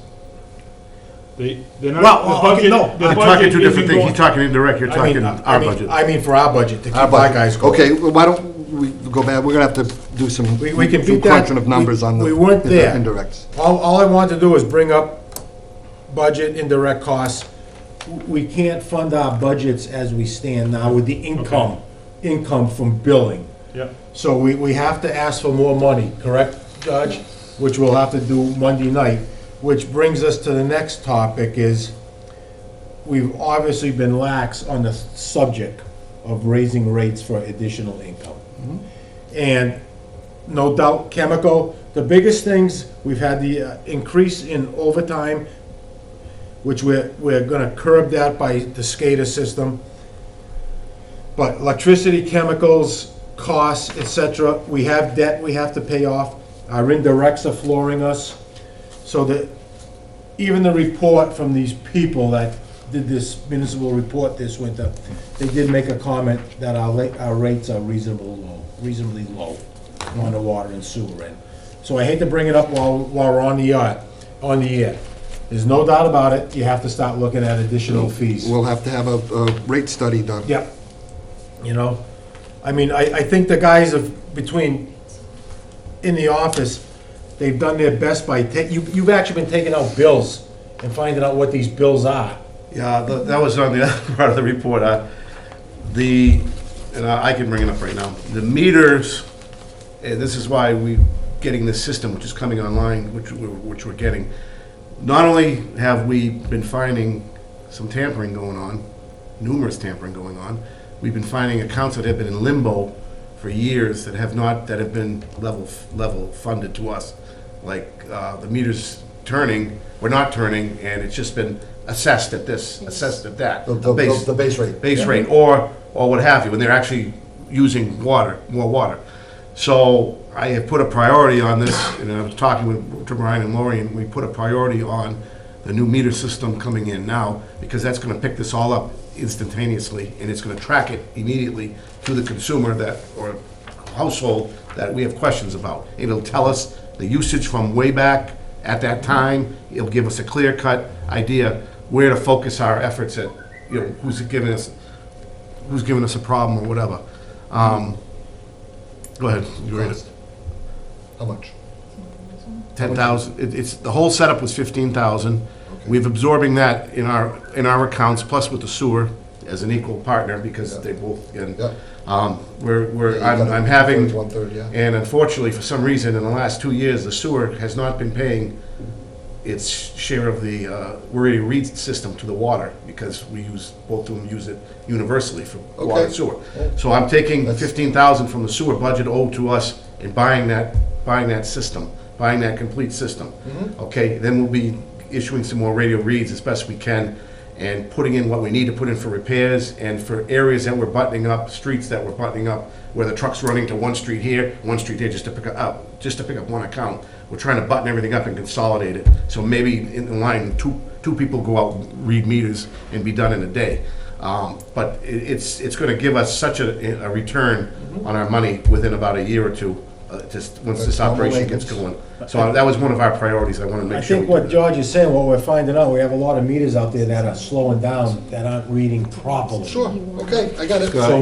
They're not, Well, the okay, budget, no, the You're budget talking two different isn't things. going- He's talking indirect, you're talking our budget. I mean, for our budget, to keep our our budget. guys going. Okay, well, why don't we go back, we're gonna have to do some We can some beat that. crunching of numbers on the. We weren't there. Indirects. All I want to do is bring up budget, indirect costs. We can't fund our budgets as we stand now with the income from billing. Yep. So we have to ask for more money, correct, Judge? Which we'll have to do Monday night, which brings us to the next topic is, we've obviously been lax on the subject of raising rates for additional income. And no doubt, chemical, the biggest things, we've had the increase in overtime, which we're gonna curb that by the SCADA system. But electricity, chemicals, costs, et cetera, we have debt we have to pay off. Our indirects are flooring us. So that, even the report from these people that did this municipal report this winter, they did make a comment that our rates are reasonably low on the water and sewer end. So I hate to bring it up while we're on the air. There's no doubt about it, you have to start looking at additional fees. We'll have to have a rate study done. Yeah, you know, I mean, I think the guys in the office, they've done their best by, you've actually been taking out bills and finding out what these bills are. Yeah, that was on the other part of the report. And I can bring it up right now. The meters, and this is why we're getting this system, which is coming online, which we're getting. Not only have we been finding some tampering going on, numerous tampering going on, we've been finding accounts that have been in limbo for years that have been level funded to us. Like, the meters turning, we're not turning, and it's just been assessed at this, assessed at that. The base rate. Base rate, or what have you, when they're actually using more water. So I have put a priority on this, and I was talking to Brian and Lori, and we put a priority on the new meter system coming in now, because that's gonna pick this all up instantaneously, and it's gonna track it immediately to the consumer or household that we have questions about. It'll tell us the usage from way back at that time. It'll give us a clear-cut idea where to focus our efforts at, who's giving us a problem or whatever. Go ahead, you read it. How much? 10,000, it's, the whole setup was 15,000. We've absorbing that in our accounts, plus with the sewer as an equal partner, because they both, and, Yeah. I'm having, 1/3, yeah. and unfortunately, for some reason, in the last 2 years, the sewer has not been paying its share of the, we're a read system to the water, because both of them use it universally for water and Okay. sewer. So I'm taking That's- 15,000 from the sewer budget owed to us and buying that system, buying that complete system. Okay, then we'll be issuing some more radio reads as best we can, and putting in what we need to put in for repairs, and for areas that we're buttoning up, streets that we're buttoning up, where the truck's running to one street here, one street there, just to pick up one account. We're trying to button everything up and consolidate it, so maybe in line, two people go out and read meters and be done in a day. But it's gonna give us such a return on our money within about a year or two, just once this That's operation normal gets going. So that was one of our priorities, I wanted to I make sure. think we what did. George is saying, what we're finding out, we have a lot of meters out there that are slowing down, that aren't reading properly. Sure, okay, I got it. So-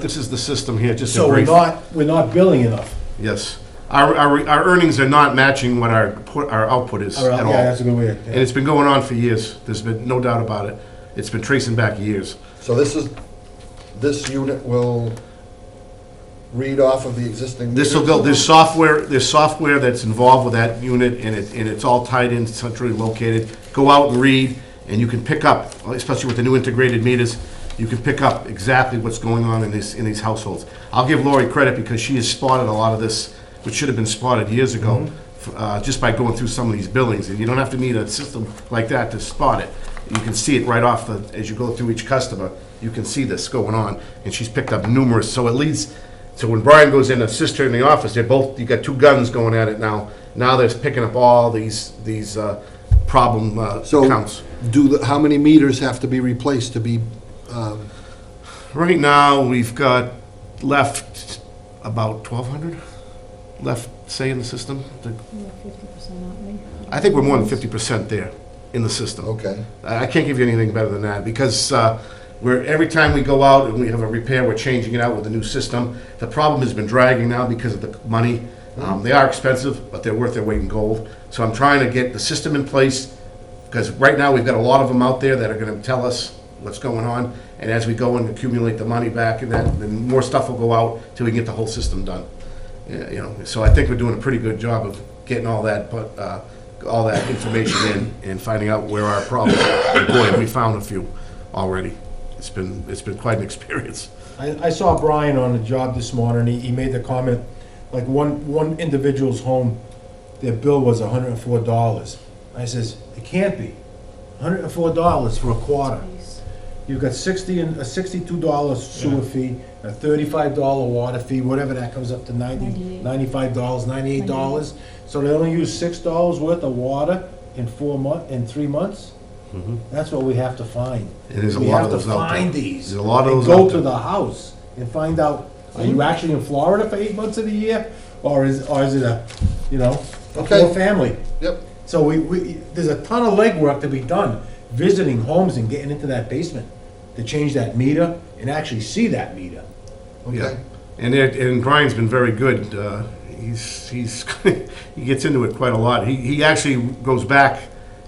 This is the system here, just a So brief. we're not billing enough. Yes. Our earnings are not matching what our output is at all. Yeah, that's a good way. And it's been going on for years. There's been no doubt about it. It's been tracing back years. So this unit will read off of the existing. There's software that's involved with that unit, and it's all tied in, centrally located. Go out and read, and you can pick up, especially with the new integrated meters, you can pick up exactly what's going on in these households. I'll give Lori credit because she has spotted a lot of this, which should have been spotted years ago, just by going through some of these buildings. And you don't have to need a system like that to spot it. You can see it right off as you go through each customer, you can see this going on. And she's picked up numerous, so it leads, so when Brian goes in, assist her in the office, you got two guns going at it now. Now they're picking up all these problem So, counts. how many meters have to be replaced to be, Right now, we've got left about 1,200 left, say, in the system. We're 50%, aren't we? I think we're more than 50% there in the system. okay. I can't give you anything better than that, because every time we go out and we have a repair, we're changing it out with a new system. The problem has been dragging now because of the money. They are expensive, but they're worth their weight in gold. So I'm trying to get the system in place, because right now we've got a lot of them out there that are gonna tell us what's going on. And as we go and accumulate the money back and that, then more stuff will go out till we get the whole system done. Yeah, you know, so I think we're doing a pretty good job of getting all that information in and finding out where our problems are. And boy, we found a few already. It's been quite an experience. I saw Brian on the job this morning, he made the comment, like one individual's home, their bill was $104. I says, it can't be, $104 for a quarter. You've got a $62 sewer fee, a $35 water fee, whatever that comes up to, $95, $98. So they only use $6 worth of water in 3 months? That's what we have to find. And there's a lot of those out there. We have to find these. There's a lot of and those go out to there. the house and find out, are you actually in Florida for 8 months of the year? Or is it a Okay. poor family? Yep, So there's a ton of legwork to be done, visiting homes and getting into that basement to change that meter and actually see that meter. Yeah, okay. and Brian's been very good. He's he gets into it quite a lot. He actually goes back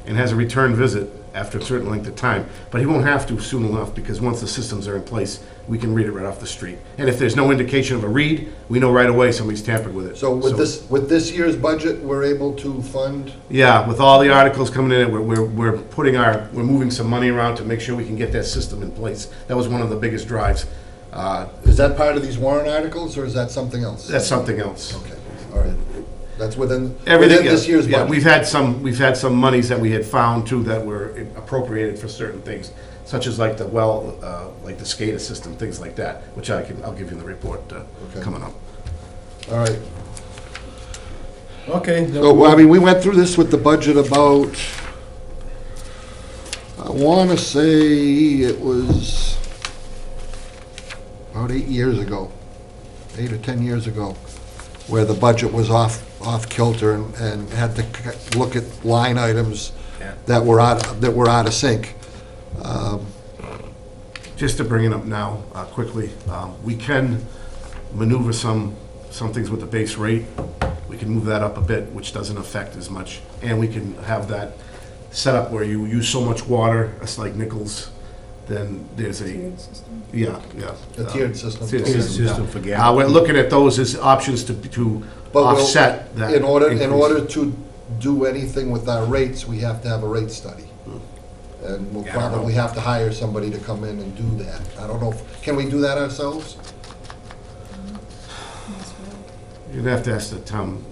and has a return visit after a certain length of time, but he won't have to soon enough, because once the systems are in place, we can read it right off the street. And if there's no indication of a read, we know right away somebody's tampered with it. So with this year's budget, we're able to fund, Yeah, with all the articles coming in, we're moving some money around to make sure we can get that system in place. That was one of the biggest drives. is that part of these warrant articles, or is that something else? That's something else. Okay, all right. That's within Everything, this year's yeah, budget? we've had some monies that we had found too that were appropriated for certain things, such as like the like the SCADA system, things like that, which I'll give you in the report coming up. All right. Okay. So, well, I mean, we went through this with the budget about, I want to say it was about 8 years ago, 8 or 10 years ago, where the budget was off kilter and had to look at line items that were out of sync. Just to bring it up now, quickly, we can maneuver some things with the base rate. We can move that up a bit, which doesn't affect as much. And we can have that set up where you use so much water, it's like Nichols, then there's a, yeah. A tiered system. Tiered Okay. system, for yeah. We're looking at those as options to But we'll- offset that In order increase. to do anything with our rates, we have to have a rate study. And we'll Yeah, I don't probably know. have to hire somebody to come in and do that. I don't know, can we do that ourselves? You'd have to ask the town.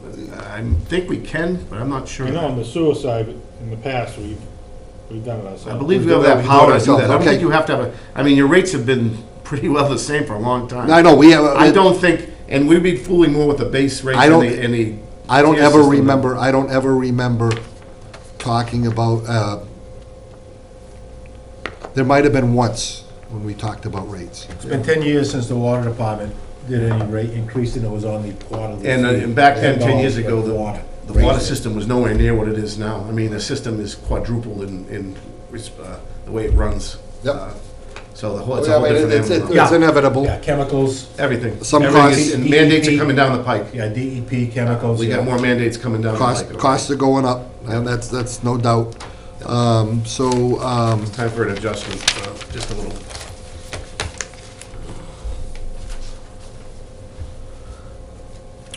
I think we can, but I'm not sure. You know, on the sewer side, in the past, we've done it ourselves. I believe We we have do that that power to do ourselves, that. I don't okay. think you have to have I mean, your rates have been pretty well the same for a long time. I know, we have. I don't think, and we'd be fooling more with the base rates I don't- and the. I don't tier ever system. remember talking about, there might have been once when we talked about rates. It's been 10 years since the water department did any rate increase, and it was on the quarterly. And back then, 10 years ago, the water. the water system was nowhere near what it is now. I mean, the system is quadrupled in the way it runs. Yep. So the whole, it's a Yeah, whole I mean, different it's animal. inevitable. Yeah, chemicals, Everything. Some Everything costs- is- and mandates are coming down the pike. yeah, DEP, chemicals. We got yeah. more mandates coming down the pike. Costs are going up, and that's no doubt. Time for an adjustment, just a little.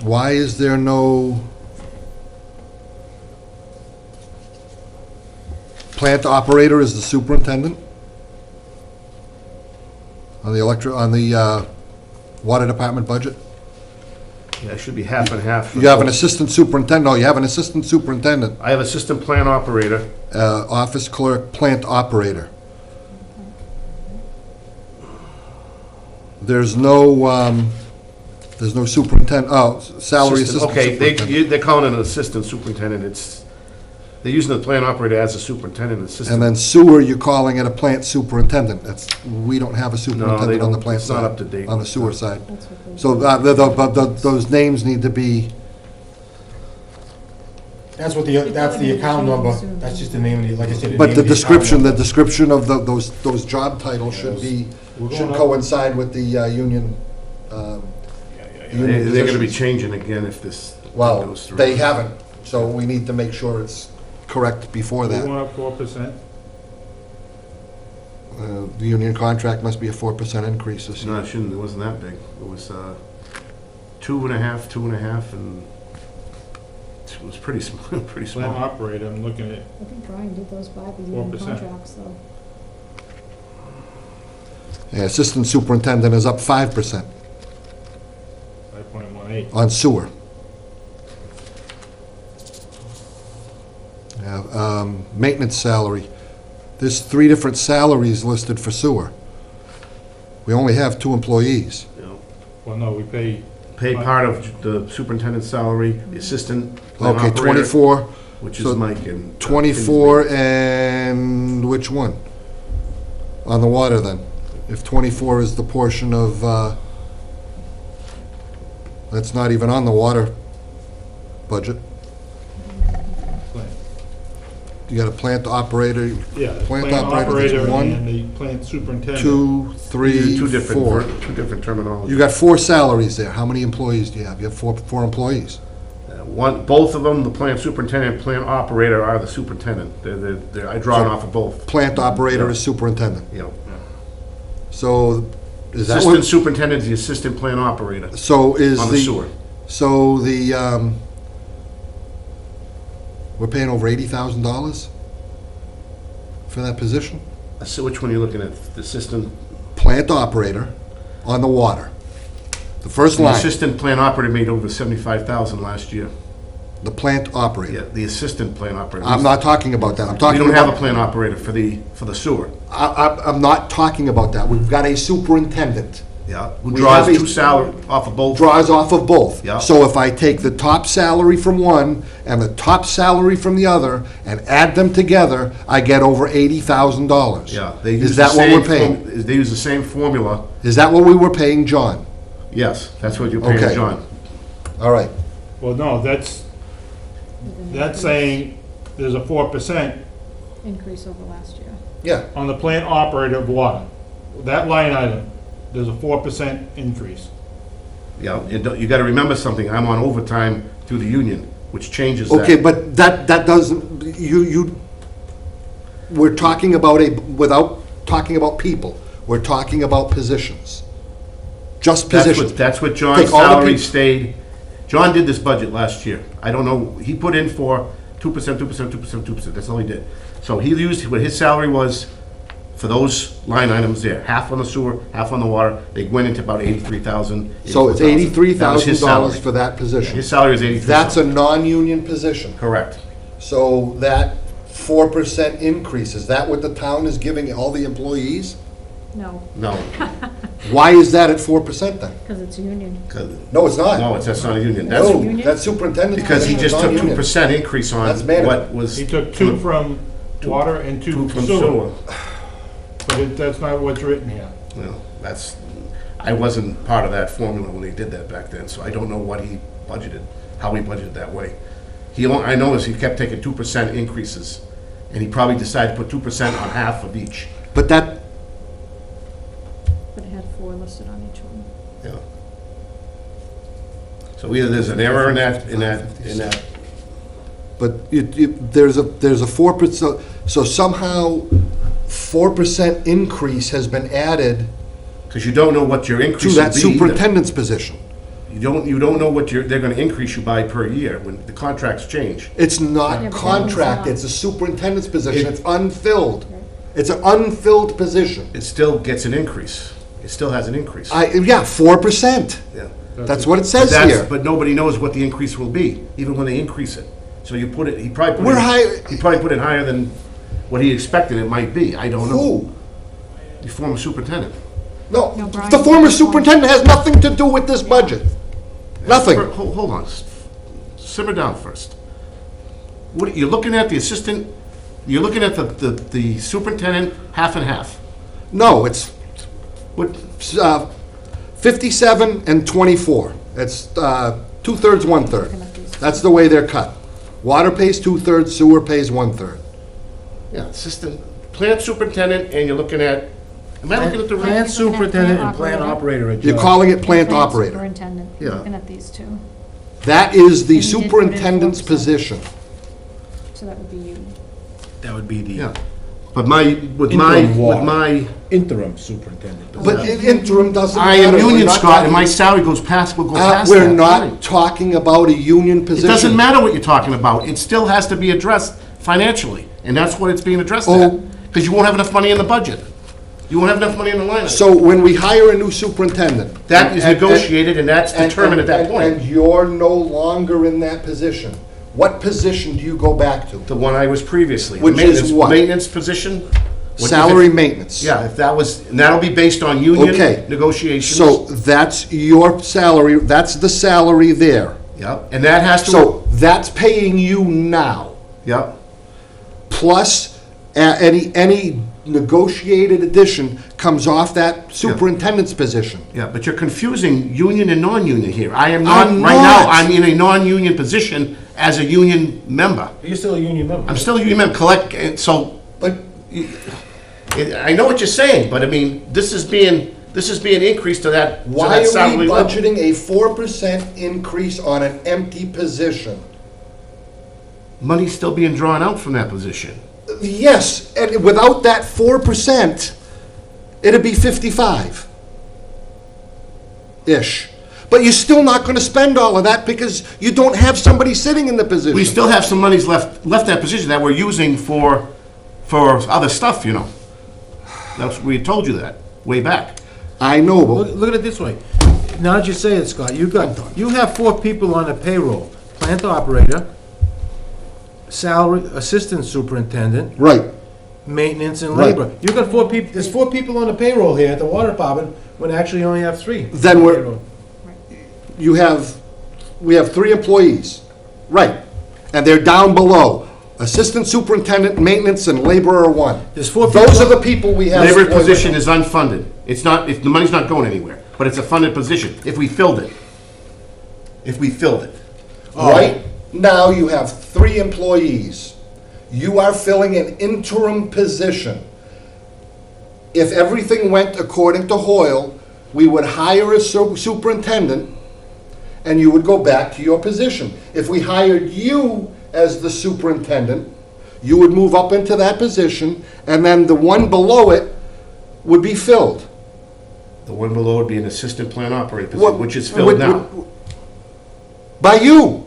Why is there no plant operator as the superintendent? On the water department budget? Yeah, it should be half and half. You have an assistant superintendent, no, you have an assistant superintendent, I have assistant plant operator. office clerk, plant operator. There's no superintendent, salary assistant Okay, superintendent. they're calling it an assistant superintendent. They're using the plant operator as a superintendent assistant. And then sewer, you're calling it a plant superintendent. We don't have a superintendent on the don't. plant It's side. not up to date. On the sewer side. That's what they- So, those names need to be, That's what that's the account number, that's just the name of the, like I said. but the name of account description, the number. description of those job titles should coincide with the union. They're gonna be positions. changing again if this Well, goes through. they haven't, so we need to make sure it's correct before We that. went up 4%. The union contract must be a 4% increase this year. No, it shouldn't, it wasn't that big. It was 2.5, and it was pretty Plant small. operator, I'm looking at, I think Brian did those by the union 4%. contracts, though. Yeah, assistant superintendent is up 5% 5.18. on sewer. Maintenance salary. There's 3 different salaries listed for sewer. We only have 2 employees. You know. Well, no, we pay, Pay part of the superintendent's salary, the assistant plant Okay, operator, 24, which so is Mike and. 24 and which one? On the water then? If 24 is the portion of, that's not even on the water budget. plant. You got a plant operator, Yeah, the Plant plant operator, operator that's one, and the plant superintendent. 2, 3, Two 4. different terminologies. You got 4 salaries there. How many employees do you have? You have four employees. Both of them, the plant superintendent and plant operator are the superintendent. I draw it off of both. Plant operator is superintendent. You know, So is that assistant what? superintendent is the assistant plant operator So is on the sewer. So we're paying over $80,000 for that position? So which one are you looking at? The assistant, Plant operator on the water. The first the line, assistant plant operator made over 75,000 last year. the plant Yeah, operator. the assistant plant operator. I'm not talking about that. I'm We talking don't have a about, plant operator for the sewer. I'm not talking about that. We've got a superintendent. Yeah. Who We draws have a- 2 salary off of both. Draws off of both. Yeah. So if I take the top salary from one and the top salary from the other and add them together, I get over $80,000. Yeah. They use Is the that what we're same paying? They use the same formula. Is that what we were paying John? Yes, that's what you're paying Okay. John. All right. Well, no, that's saying there's a 4% Increase over last year. Yeah. on the plant operator of water. That line item, there's a 4% increase. Yeah, you gotta remember something, I'm on overtime through the union, which changes that. Okay, but that doesn't, we're talking about without talking about people, we're talking about positions. Just positions. That's what John's Take all the salary peop- stayed. John did this budget last year. I don't know, he put in for 2%, 2%, 2%, 2%, that's all he did. So he used what his salary was for those line items there, half on the sewer, half on the water. They went into about 83,000. So it's That was his $83,000 salary. for that position. His salary is 83,000. That's a non-union position. Correct. So that 4% increase, is that what the town is giving all the employees? No, No, Why is that at 4% then? because it's union. No, it's not. no, that's not a union. No, That's union? that's superintendent's because he position is just took non-union. 2% increase on That's management. what was. He took 2 from water and 2 Two from from sewer. sewer. But that's not what's written here. Well, I wasn't part of that formula when they did that back then, so I don't know what he budgeted, how he budgeted that way. I noticed he kept taking 2% increases, and he probably decided to put 2% on half of each. But that, But it had 4 listed on each one. Yeah. So either there's an error in that, but there's a 4%, so somehow 4% increase has been added because you don't know what your to increase that will be. superintendent's position. You don't know what they're gonna increase you by per year when the contracts change. It's Yeah, not but contract, it's it's a superintendent's position, It- it's unfilled. It's an unfilled position. It still gets an increase. It still has an increase. Yeah, 4%. Yeah. That's what it says That's- here. But nobody knows what the increase will be, even when they increase it. So you put it, he probably put We're it, high- he probably put it higher than what he expected it might be. I don't know. Who? The former superintendent. No, No, Brian. the former superintendent has nothing to do with this budget. Nothing. Hold on. Simmer down first. What, you're looking at the assistant, you're looking at the superintendent half and half. No, it's What, 57 and 24. It's 2/3, 1/3. That's the way they're cut. Water pays 2/3, sewer pays 1/3. yeah, assistant, plant superintendent, and you're looking at, am I looking at the right? Plant superintendent and plant operator. You're calling it plant operator. Superintendent, Yeah. looking at these two, That is the And he did put in superintendent's 4%. position. so that would be you. That would be the Yeah. But with Interim water. my, interim superintendent. But interim doesn't I matter. am We're union, not Scott, and my talking- salary will go past that. We're Fine. not talking about a union It position. doesn't matter what you're talking about. It still has to be addressed financially, and that's what it's being addressed at. Oh. Because you won't have enough money in the budget. You won't have enough money in the line item. So when we hire a new superintendent. That is and- negotiated, and that's and- determined at that and- point. And you're no longer in that position. What position do you go back to? The one I was previously. the Which is maintenance- what? Maintenance position. What is Salary it? maintenance. Yeah, if that was, and that'll be based on union Okay. negotiations. So that's your salary, that's the salary there. Yep, and that has to. So that's paying you now, Yep, plus any negotiated addition comes off that superintendent's position. yeah, but you're confusing union and non-union here. I am not, I'm right now, not. I'm in a non-union position as a union member. You're still a union member. I'm still a union member, and so, But I know what you're saying, but I mean, this is being increased to that, to why that are salary we level. budgeting a 4% increase on an empty position? Money's still being drawn out from that position. Yes, and without that 4%, it'd be 55-ish. But you're still not gonna spend all of that because you don't have somebody sitting in the position. We still have some monies left that position that we're using for other stuff, you know. We told you that, way back. I know, Look, but look at it this way. Now that you say it, Scott, you have 4 people on the payroll. Plant operator, salary, assistant superintendent, right, maintenance and Right. labor. You got 4 people, there's 4 people on the payroll here at the water department, when actually you only have 3. Then we're- Payroll. we have 3 employees, right, and they're down below. Assistant superintendent, maintenance, and laborer 1. There's 4 people. Those are the people we have. Labor employed. position is unfunded. It's not, if the money's not going anywhere, but it's a funded position, if we filled it. If we filled it. Right now, you have 3 employees. You are filling an interim position. If everything went according to Hoyle, we would hire a superintendent, and you would go back to your position. If we hired you as the superintendent, you would move up into that position, and then the one below it would be filled. The one below would be an assistant plant operator What- position, which is filled now. By you.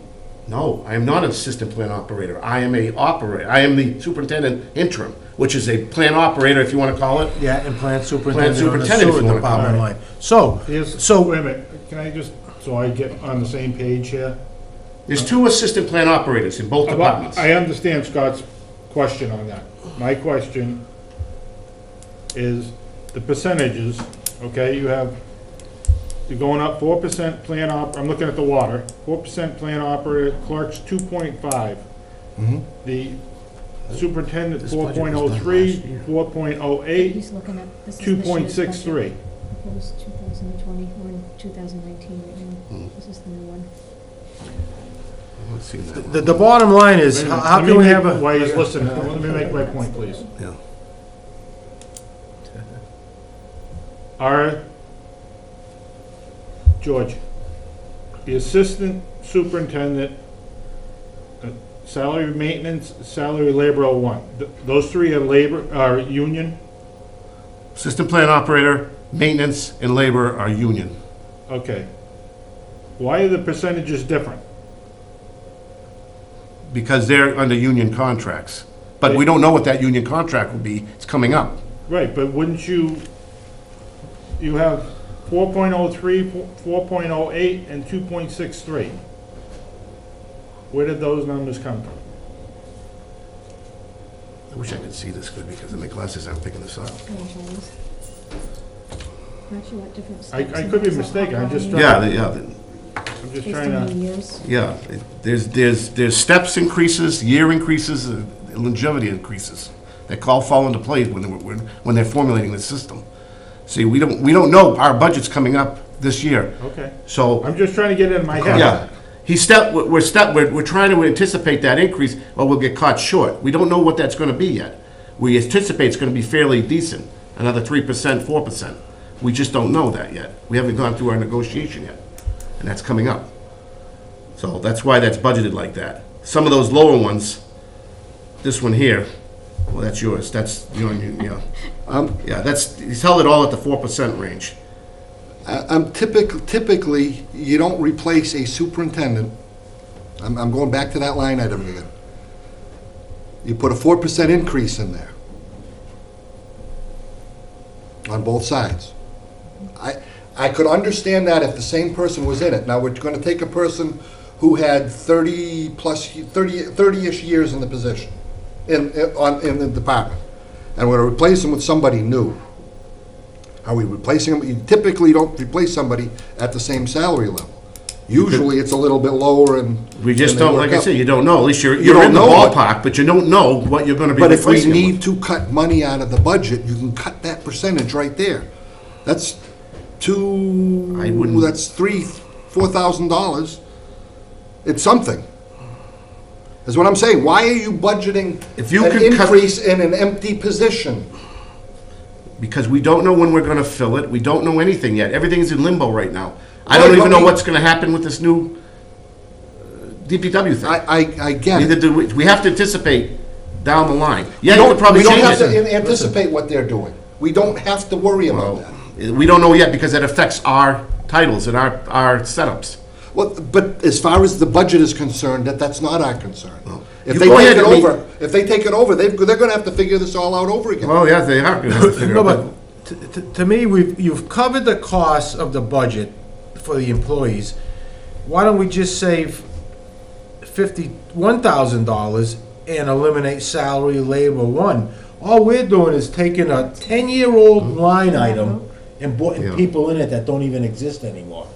No, I am not an assistant plant operator. I am a operator. I am the superintendent interim, which is a plant operator, if you want to call it. Yeah, and plant superintendent on the superintendent, if sewer you wanna call department it. line. So, Wait a minute, can I just, so I get on the same page here? There's 2 assistant plant operators in both departments. I understand Scott's question on that. My question is the percentages, okay, you're going up 4% I'm looking at the water, 4% plan operator, clerks 2.5. The superintendent This budget was done 4.03, last year. 4.08, He's looking at, this is this year's budget. 2.63. Proposed 2020, we're in 2019 right now. This is the new one. Let's see that. the bottom line is, Wait a minute, how let can me we make- have a... While he's listening, let me make my point, please. Yeah. George, the assistant superintendent, salary maintenance, salary labor 1. Those 3 are union? Assistant plant operator, maintenance, and labor are union. Okay. Why are the percentages different? Because they're under union contracts. But we don't know what that union contract will be. It's coming up. Right, but wouldn't you, you have 4.03, 4.08, and 2.63. Where did those numbers come from? I wish I could see this good because of my glasses aren't picking this up. Actually, what different I steps could be and mistaken, I'm just how trying- many- Yeah, I'm just Based trying on to, the years. yeah. There's steps increases, year increases, longevity increases that all fall into play when they're formulating the system. See, we don't know, our budget's coming up this year, okay. so, I'm just trying to get it in my head. yeah. We're trying to anticipate that increase, or we'll get caught short. We don't know what that's gonna be yet. We anticipate it's gonna be fairly decent, another 3%, 4%. We just don't know that yet. We haven't gone through our negotiation yet, and that's coming up. So that's why that's budgeted like that. Some of those lower ones, this one here, well, that's yours, that's, you know, yeah, he's held it all at the 4% range. Typically, you don't replace a superintendent. I'm going back to that line item again. You put a 4% increase in there on both sides. I could understand that if the same person was in it. Now, we're going to take a person who had 30-ish years in the position, in the department, and we're going to replace them with somebody new. Are we replacing them? You typically don't replace somebody at the same salary level. Usually, it's a little bit lower and. We just and they don't, work like I up. say, you don't know, at least you're don't in the know what- ballpark, but you don't know what you're gonna be But if we replacing it need with. to cut money out of the budget, you can cut that percentage right there. That's I wouldn't- that's $4,000. It's something. Is what I'm saying. Why are you budgeting If you an could cut- increase in an empty position? Because we don't know when we're gonna fill it, we don't know anything yet, everything's in limbo right now. I Right, don't even but know we- what's gonna happen with this new DPW thing. I get Neither it. do we have to anticipate down the line. Yeah, you could probably We don't change have to it. anticipate what they're doing. We don't have to worry about that. We don't know yet because it affects our titles and our setups. Well, but as far as the budget is concerned, that's not our concern. If You they go take ahead it and meet- over, they're gonna have to figure this all out over again. Well, yeah, they are gonna have to figure No, out. but to me, you've covered the costs of the budget for the employees. Why don't we just save $51,000 and eliminate salary labor one? All we're doing is taking a 10-year-old line item and putting Yeah. people in it that don't even exist anymore.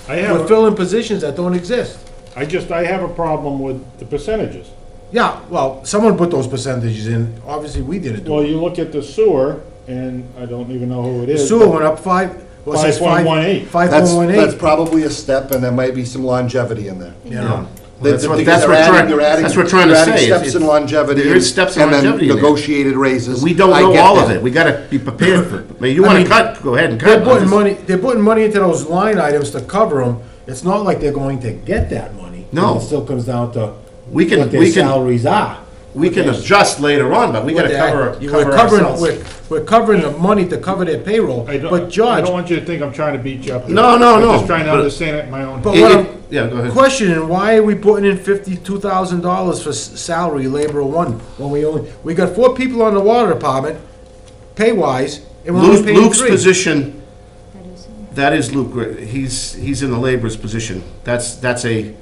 I We're have, filling positions that don't exist. I have a problem with the percentages. Yeah, well, someone put those percentages in, obviously we didn't do Well, it. you look at the sewer, and I don't even know who it The is. sewer went up 5.18. 5.18. That's probably a step, and there might be some longevity in there. You know, That's what Because we're trying you're adding- that's what we're trying to you're adding say. steps in longevity. There is steps in longevity And in then there. negotiated raises. We don't I know get all of that. it, we gotta be prepared for it. I mean, you wanna mean, cut, go ahead and they're cut. putting money into those line items to cover them. It's not like they're going to get that money. No. It still comes down to We can- what their we can- salaries are. We can adjust later on, but we gotta cover We're ourselves. we're covering the money to cover their payroll, I don't, but I George, don't want you to think I'm trying to beat you up. No, no, no, I'm just trying to but- understand it in my own. But It- what it- I'm- Yeah, go ahead. questioning, why are we putting in $52,000 for salary labor one, when we got 4 people on the water department, pay-wise, and we're only paying Luke's 3. position, That is- that is Luke, he's in the laborer's position. That's a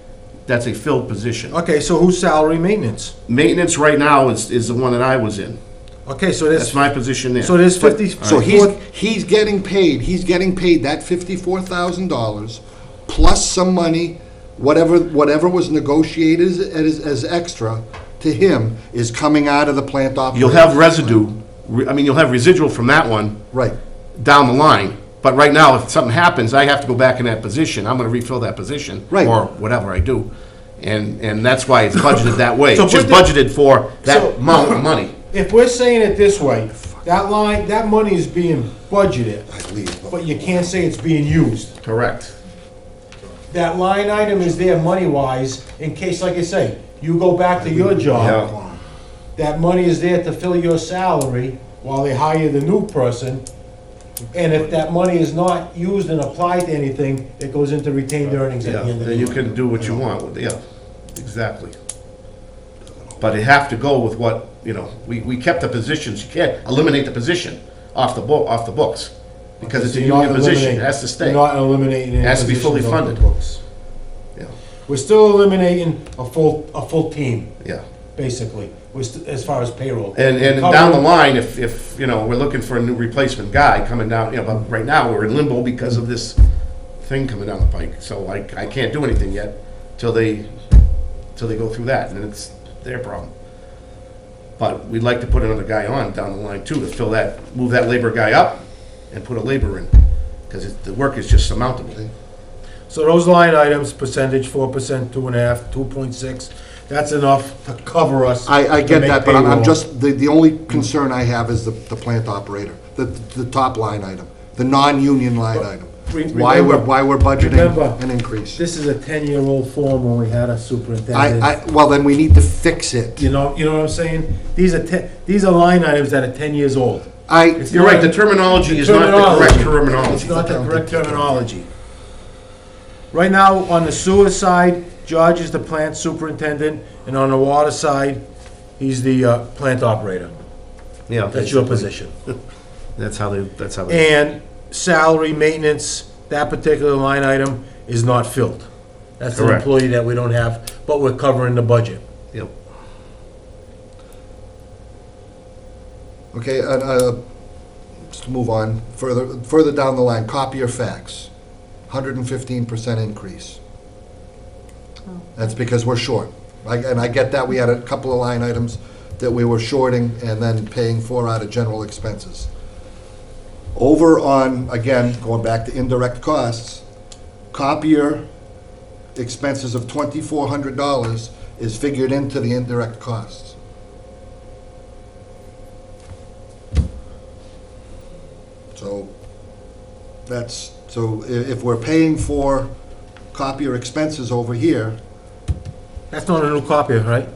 filled position. Okay, so who's salary maintenance? Maintenance right now is the one that I was in. Okay, so That's there's, my position there. so there's But- 50. So he's getting paid that $54,000 plus some money, whatever was negotiated as extra to him is coming out of the plant operations. You'll have residue, you'll have residual from that one Right. down the line. But right now, if something happens, I have to go back in that position. I'm gonna refill that position. Right. Or whatever I do. And that's why it's budgeted that way. So It's just put the- budgeted for So- that amount of money. If we're saying it this way, that money is being budgeted, I leave. but you can't say it's being used. Correct. That line item is there money-wise, in case, like I say, you go back to your job, that money is there to fill your salary while they hire the new person. And if that money is not used and applied to anything, it goes into retained earnings at Yeah, the end of the then you year. can do what you want with it, yeah, exactly. But it have to go with what, we kept the positions, you can't eliminate the position off the books. because it's a So you're not union position, it eliminating- has to stay. You're not eliminating any Has to be fully positions off the funded. books. Yeah. We're still eliminating a full team, Yeah. basically, as far as payroll. And down the line, if, you know, we're looking for a new replacement guy coming down, you know, but right now, we're in limbo because of this thing coming down the pike. So I can't do anything yet till they go through that, and it's their problem. But we'd like to put another guy on down the line too, to fill that, move that labor guy up and put a laborer in, because the work is just surmountable. So those line items, percentage, 4%, 2.5, 2.6, that's enough to cover us. I to get make that, but I'm payroll. just, the only concern I have is the plant operator, the top line item, the non-union line But item. remember- Why we're budgeting remember, an increase. This is a 10-year-old form when we had a superintendent. Well, then we need to fix it. You know what I'm saying? These are line items that are 10 years old. It's You're right, the not- terminology is not the correct terminology. It's not the correct terminology. Right now, on the sewer side, George is the plant superintendent, and on the water side, he's the plant operator. Yeah. That's your position. That's how they. And salary, maintenance, that particular line item is not filled. That's an Correct. employee that we don't have, but we're covering the budget. Yep. Okay, just to move on, further down the line, copier fax, 115% increase. Oh. That's because we're short. And I get that, we had a couple of line items that we were shorting and then paying for out of general expenses. Over on, again, going back to indirect costs, copier expenses of $2,400 is figured into the indirect costs. So if we're paying for copier expenses over here, That's not a new copier, right?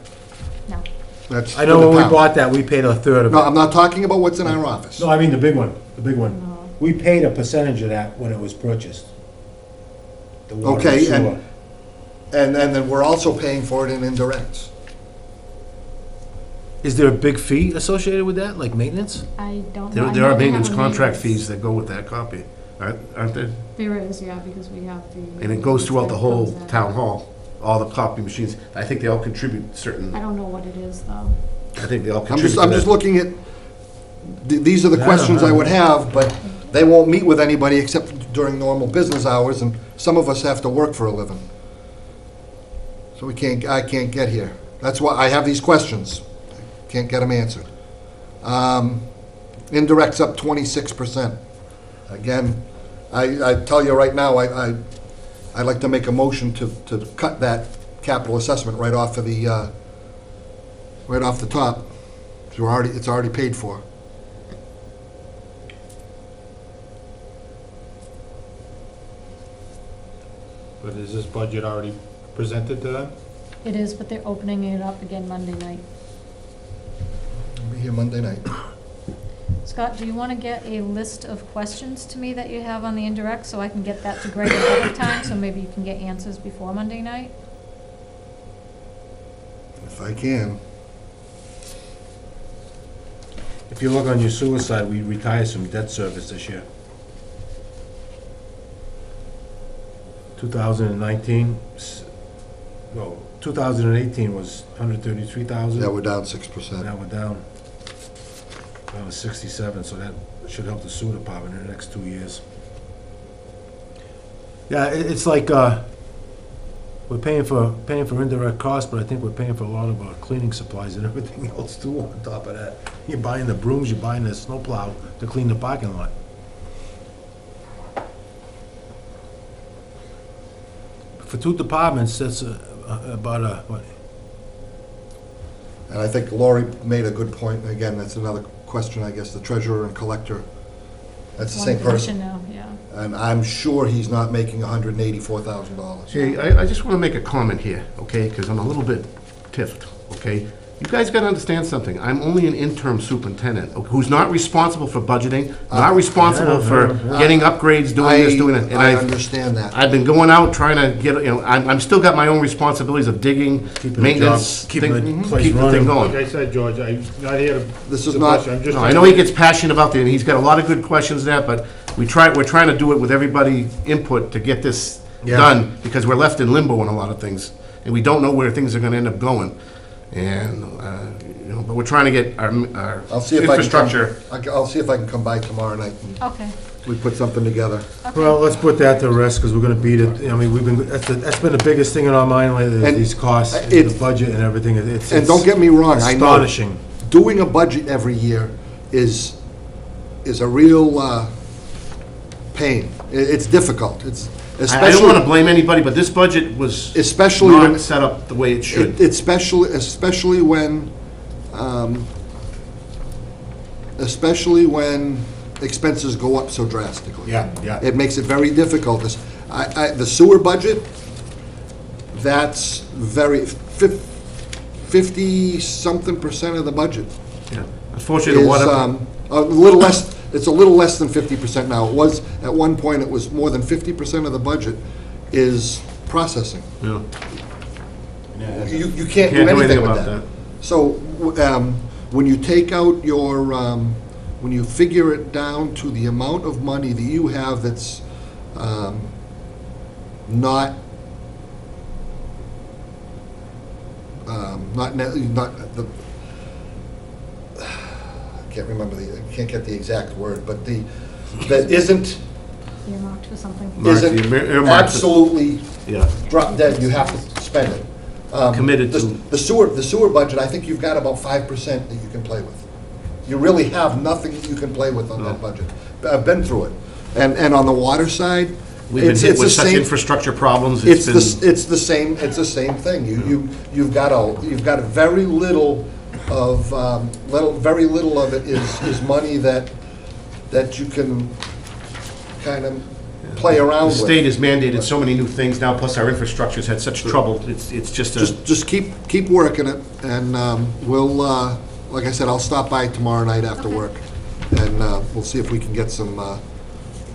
No. that's I know for the when we town. bought that, we paid a third of No, it. I'm not talking about what's in our office. No, I mean the big one, the big one. No. We paid a percentage of that when it was purchased. The water and Okay, sewer. and then we're also paying for it in indirects. Is there a big fee associated with that, like maintenance? I don't know. I There know are they have maintenance a contract maintenance. fees that go with that copy, aren't there? There is, yeah, because we have the. And it goes throughout the whole That comes out. town hall, all the copy machines. I think they all contribute certain, I don't know what it is, though. I think they all I'm contribute just, I'm to just that. looking at, these are the I don't questions I know. would have, but they won't meet with anybody except during normal business hours, and some of us have to work for a living. So I can't get here. That's why I have these questions. Can't get them answered. Indirect's up 26%. Again, I tell you right now, I'd like to make a motion to cut that capital assessment right off of the, right off the top. It's already paid for. But is this budget already presented to them? It is, but they're opening it up again Monday night. I'll be here Monday night. Scott, do you want to get a list of questions to me that you have on the indirect, so I can get that to Greg ahead of time, so maybe you can get answers before Monday night? If I can. If you look on your sewer side, we retired some debt service this year. 2019, no, 2018 was 133,000. Yeah, we're down 6%. Now we're down to 67, so that should help the sewer department in the next 2 years. Yeah, it's like, we're paying for indirect costs, but I think we're paying for a lot of our cleaning supplies and everything else too on top of that. You're buying the brooms, you're buying the snowplow to clean the parking lot. For two departments, that's about what? And I think Lori made a good point. Again, that's another question, I guess, the treasurer and collector. That's the One same position person. now, yeah. And I'm sure he's not making $184,000. Hey, I just want to make a comment here, okay, because I'm a little bit tiffed, okay? You guys got to understand something. I'm only an interim superintendent who's not responsible for budgeting, not responsible for getting upgrades, doing this, doing that. And I understand that. I've been going out trying to get, you know, I'm still got my own responsibilities of digging, Keeping the maintenance, job- keeping thing- the place keep the thing running. Like going. I said, George, I'm not here to. This is to not- question. I'm just No, I trying know to- he gets passionate about it, and he's got a lot of good questions there, but we're trying to do it with everybody input to get this Yeah. done, because we're left in limbo on a lot of things, and we don't know where things are gonna end up going. And, you know, but we're trying to get our I'll see if I can come- infrastructure. I'll see if I can come by tomorrow night and Okay. we put something together. Okay. Well, let's put that to rest, because we're gonna beat it. I mean, that's been the biggest thing in our mind lately, And is these costs, it- the budget and everything. It's And don't get me wrong, I know, astonishing. doing a budget every year is a real pain. It's difficult. It's I don't wanna especially, blame anybody, but this budget was especially when, not set up the way it should. especially when expenses go up so drastically. Yeah, yeah. It makes it very difficult. The sewer budget, that's 50-something% of the budget Yeah. Unfortunately, is, the water, a little less, it's a little less than 50% now. It was, at one point, it was more than 50% of the budget is processing. you know, You can't do anything with about that. So, when you take out your, when you figure it down to the amount of money that you have that's not the, I can't remember I can't get the exact word, but that isn't Earmarked for something. Mark, the earmarked- absolutely yeah, drop dead, you have to spend it. Committed to. The sewer budget, I think you've got about 5% that you can play with. You really have nothing that you can play with on that No. budget. I've been through it. And on the water side, We've been it's hit the with such same, infrastructure problems, it's it's been, the same thing. You've got very little of, very little of it is money that you can kind of play around the with. state has mandated so many new things now, plus our infrastructure's had such trouble, it's just a, Just keep working it, and we'll, like I said, I'll stop by tomorrow night after Okay. work, and we'll see if we can get some,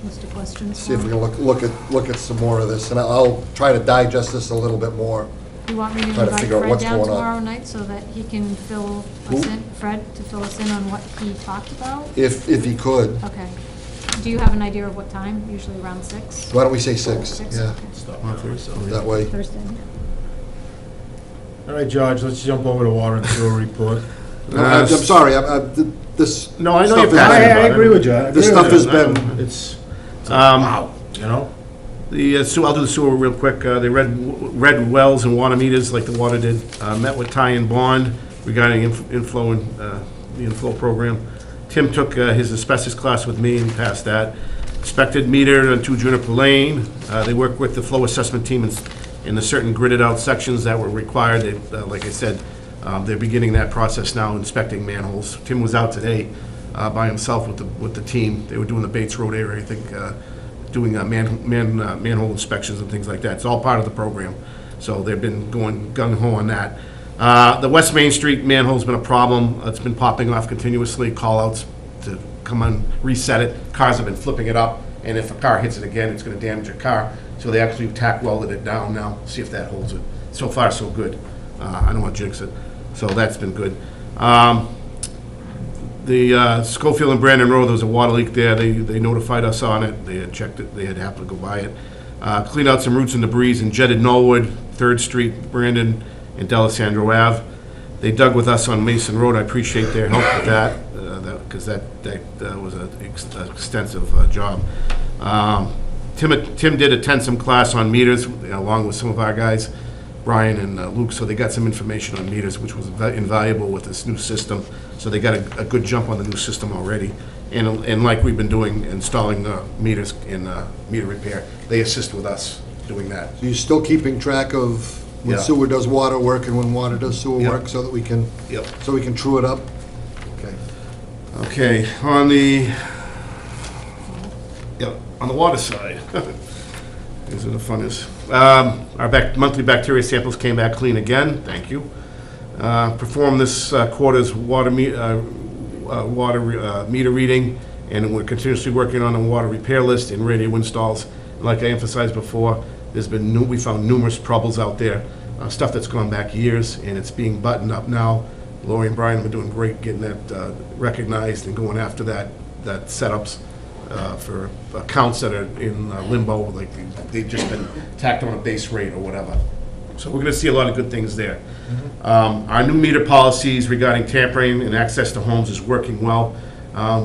List of questions. see if we can look at some more of this, and I'll try to digest this a little bit more. You want me to try to invite figure out Fred what's down going on. tomorrow night so that he can fill us in, Fred, to fill us in on what he talked about? If he could, Okay. Do you have an idea of what time? Usually around 6? why don't we say 6? 6? Yeah, Okay. that way. Thursday. All right, George, let's jump over to water and sewer report. I'm sorry, this. No, I know stuff you're has passionate been- about it. agree with you. I agree This with stuff you. has been, It's, wow, you know? The sewer, I'll do the sewer real quick. They read wells and water meters like the water did. Met with Ty and Bond regarding inflow and the inflow program. Tim took his asbestos class with me and passed that. Inspected meter on 2 Juniper Lane. They worked with the flow assessment team in the certain gridded out sections that were required. They, like I said, they're beginning that process now, inspecting manholes. Tim was out today by himself with the team. They were doing the Bates Road area, I think, doing manhole inspections and things like that. It's all part of the program. So they've been going gung-ho on that. The West Main Street manhole's been a problem. It's been popping off continuously, call-outs to come on, reset it. Cars have been flipping it up, and if a car hits it again, it's gonna damage your car. So they actually tack welded it down now, see if that holds it. So far, so good. I don't want to jinx it, so that's been good. The Schofield and Brandon Road, there was a water leak there. They notified us on it. They had checked it. They had happened to go by it. Cleaned out some roots and debris in jetted Knollwood, 3rd Street, Brandon, and D'Alessandro Ave. They dug with us on Mason Road. I appreciate their help with that, because that was an extensive job. Tim did attend some class on meters, along with some of our guys, Brian and Luke, so they got some information on meters, which was invaluable with this new system. So they got a good jump on the new system already. And like we've been doing, installing the meters in meter repair, they assist with us doing that. so you're still keeping track of when Yeah. sewer does water work and when water does sewer Yep. work, so that we can, Yep. so we can true it up? Okay. Okay, on the water side, these are the funnest. Our monthly bacteria samples came back clean again, thank you. Performed this quarter's water meter reading, and we're continuously working on a water repair list and radio installs. Like I emphasized before, we found numerous troubles out there, stuff that's gone back years, and it's being buttoned up now. Lori and Brian have been doing great getting that recognized and going after that setups. for accounts that are in limbo, like they've just been tacked on a base rate or whatever. So we're gonna see a lot of good things there. Our new meter policies regarding tampering and access to homes is working well.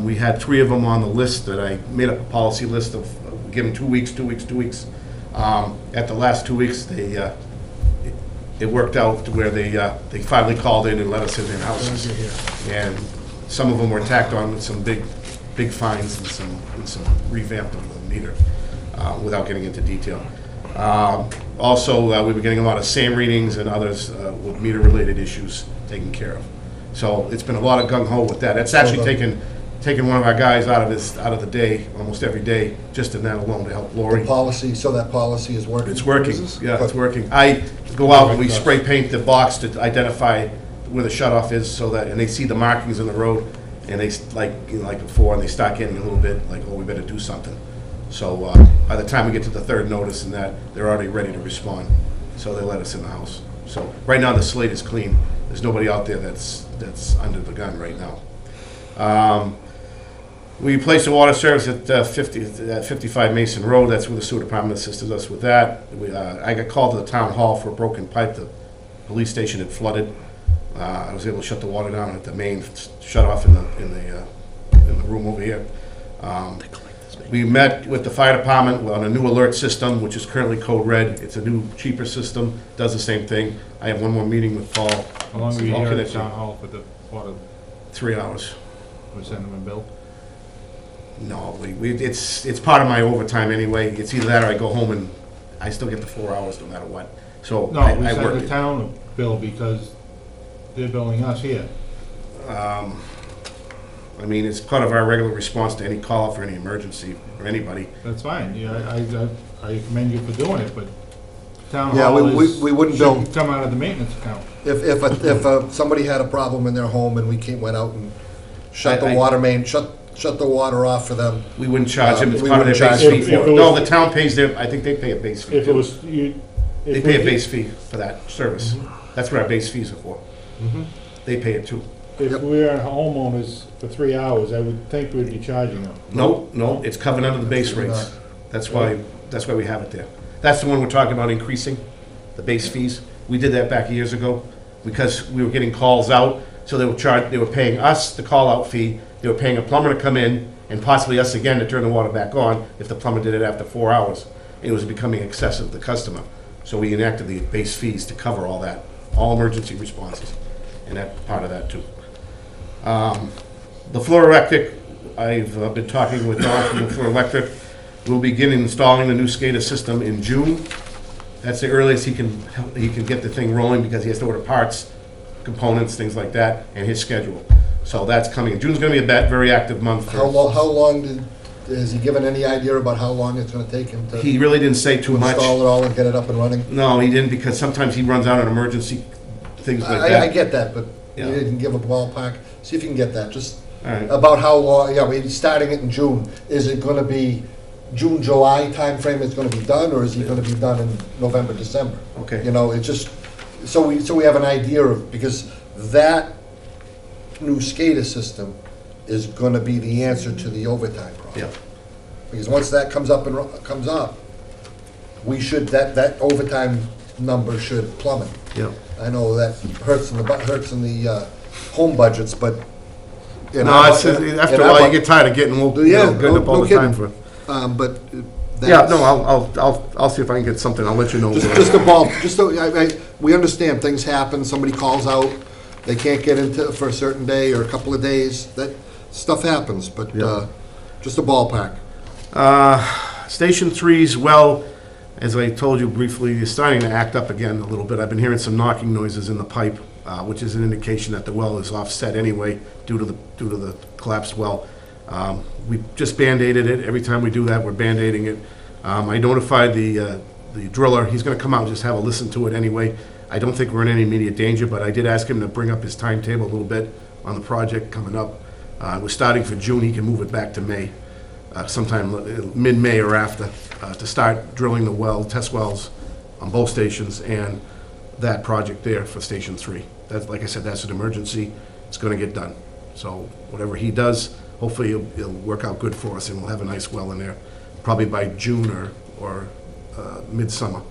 We had 3 of them on the list that I made up a policy list of giving 2 weeks, 2 weeks, 2 weeks. At the last 2 weeks, it worked out to where they finally called in and let us in their houses. And some of them were tacked on with some big fines and some revamp of the meter, without getting into detail. Also, we were getting a lot of SAM readings and others with meter-related issues taken care of. So it's been a lot of gung-ho with that. It's actually taken one of our guys out of the day, almost every day, just in that alone to help Lori. The policy, so that policy is working? It's working, yeah, it's working. I go out and we spray paint the box to identify where the shut-off is so that, and they see the markings in the road, and they, like before, and they start getting a little bit like, oh, we better do something. So by the time we get to the 3rd notice and that, they're already ready to respond. So they let us in the house. So right now the slate is clean. There's nobody out there that's under the gun right now. We replaced the water service at 55 Mason Road. That's where the sewer department assisted us with that. I got called to the town hall for a broken pipe. The police station had flooded. I was able to shut the water down at the main shut off in the room over here. We met with the fire department on a new alert system, which is currently code red. It's a new, cheaper system, does the same thing. I have one more meeting with Paul. How long were you here at the town hall for the water? 3 hours. We send them a bill? No, it's part of my overtime anyway. It's either that or I go home and I still get the 4 hours no matter what. So No, we I send work the it. town a bill because they're billing us here. I mean, it's part of our regular response to any call for any emergency or anybody. That's fine, yeah, I commend you for doing it, but town Yeah, hall we wouldn't bill. should come out of the maintenance account. If somebody had a problem in their home and we went out and shut the water main, shut the water off for them. We wouldn't charge them, it's We part of their wouldn't base charge fee. them. If it No, was- the town pays I think they pay a base fee If it too. was, you. They pay a base fee for that service. That's what our base fees are for. They pay it too. If Yep. we are homeowners for 3 hours, I would think we'd be charging them. No, it's covered under the base rates. That's why we have it there. That's the one we're talking about increasing, the base fees. We did that back years ago because we were getting calls out, so they were paying us the call-out fee, they were paying a plumber to come in, and possibly us again to turn the water back on if the plumber did it after 4 hours. It was becoming excessive to the customer. So we enacted the base fees to cover all that, all emergency responses, and that part of that too. The Fluor Electric, I've been talking with Don from the Fluor Electric. We'll begin installing the new SCADA system in June. That's the earliest he can get the thing rolling because he has to order parts, components, things like that, and his schedule. So that's coming. June's going to be a very active month. How long has he given any idea about how long it's gonna take him to He really didn't say too much. install it all and get it up and running? No, he didn't, because sometimes he runs out on emergency things like that. I get that, but you Yeah. didn't give a ballpark. See if you can get that, just All right. about how long, yeah, we're starting it in June. Is it gonna be June, July timeframe it's gonna be done, or is it gonna be done in November, December? Okay. You know, it's just, so we have an idea of, because that new SCADA system is gonna be the answer to the overtime problem. Yeah. Because once that comes up, we should, that overtime number should plummet. Yeah. I know that hurts in the home budgets, but. No, it's, after a while, you get tired of getting, Yeah, getting up all no the time kidding. for. But Yeah, that's. no, I'll see if I can get something, I'll let you know. Just a ball, we understand, things happen, somebody calls out, they can't get into for a certain day or a couple of days, that stuff happens, but, Yeah. just a ballpark. Station 3's well, as I told you briefly, is starting to act up again a little bit. I've been hearing some knocking noises in the pipe, which is an indication that the well is offset anyway due to the collapsed well. We just Band-Aided it. Every time we do that, we're Band-Aiding it. I notified the driller. He's going to come out and just have a listen to it anyway. I don't think we're in any immediate danger, but I did ask him to bring up his timetable a little bit on the project coming up. We're starting for June. He can move it back to May, sometime mid-May or after, to start drilling the well, test wells on both stations and that project there for Station 3. That's, like I said, that's an emergency. It's going to get done. So whatever he does, hopefully it'll work out good for us, and we'll have a nice well in there, probably by June or midsummer.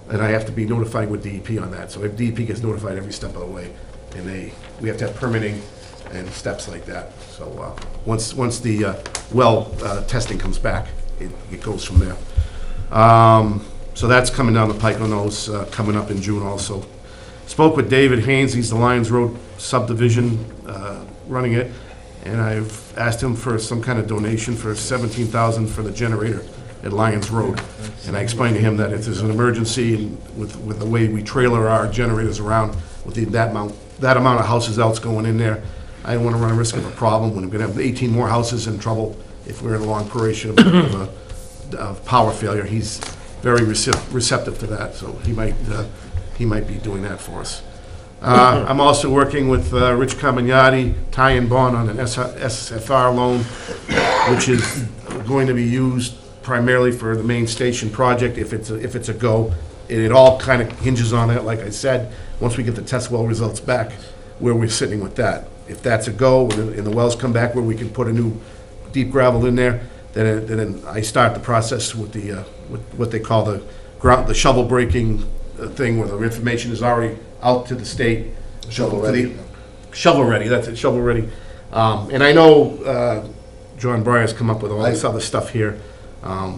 And I have to be notified with DEP on that, so if DEP gets notified every step of the way, and we have to have permitting and steps like that. So, once the well testing comes back, it goes from there. So that's coming down the pike on those, coming up in June also. Spoke with David Haynes, he's the Lyons Road subdivision, running it, and I've asked him for some kind of donation for $17,000 for the generator at Lyons Road. And I explained to him that if there's an emergency, and with the way we trailer our generators around, with that amount of houses else going in there, I don't want to run a risk of a problem when we're going to have 18 more houses in trouble if we're in a long duration of power failure. He's very receptive to that, so he might be doing that for us. I'm also working with Rich Camignati, tie and bond on an SFR loan, which is going to be used primarily for the main station project if it's a go. And it all kind of hinges on that, like I said, once we get the test well results back, where we're sitting with that. If that's a go, and the wells come back where we can put a new deep gravel in there, then I start the process with with what they call the shovel breaking thing, where the information is already out to the state. Shovel ready. Shovel ready, that's it, shovel ready. And I know John Breyer's come up with all this other stuff here,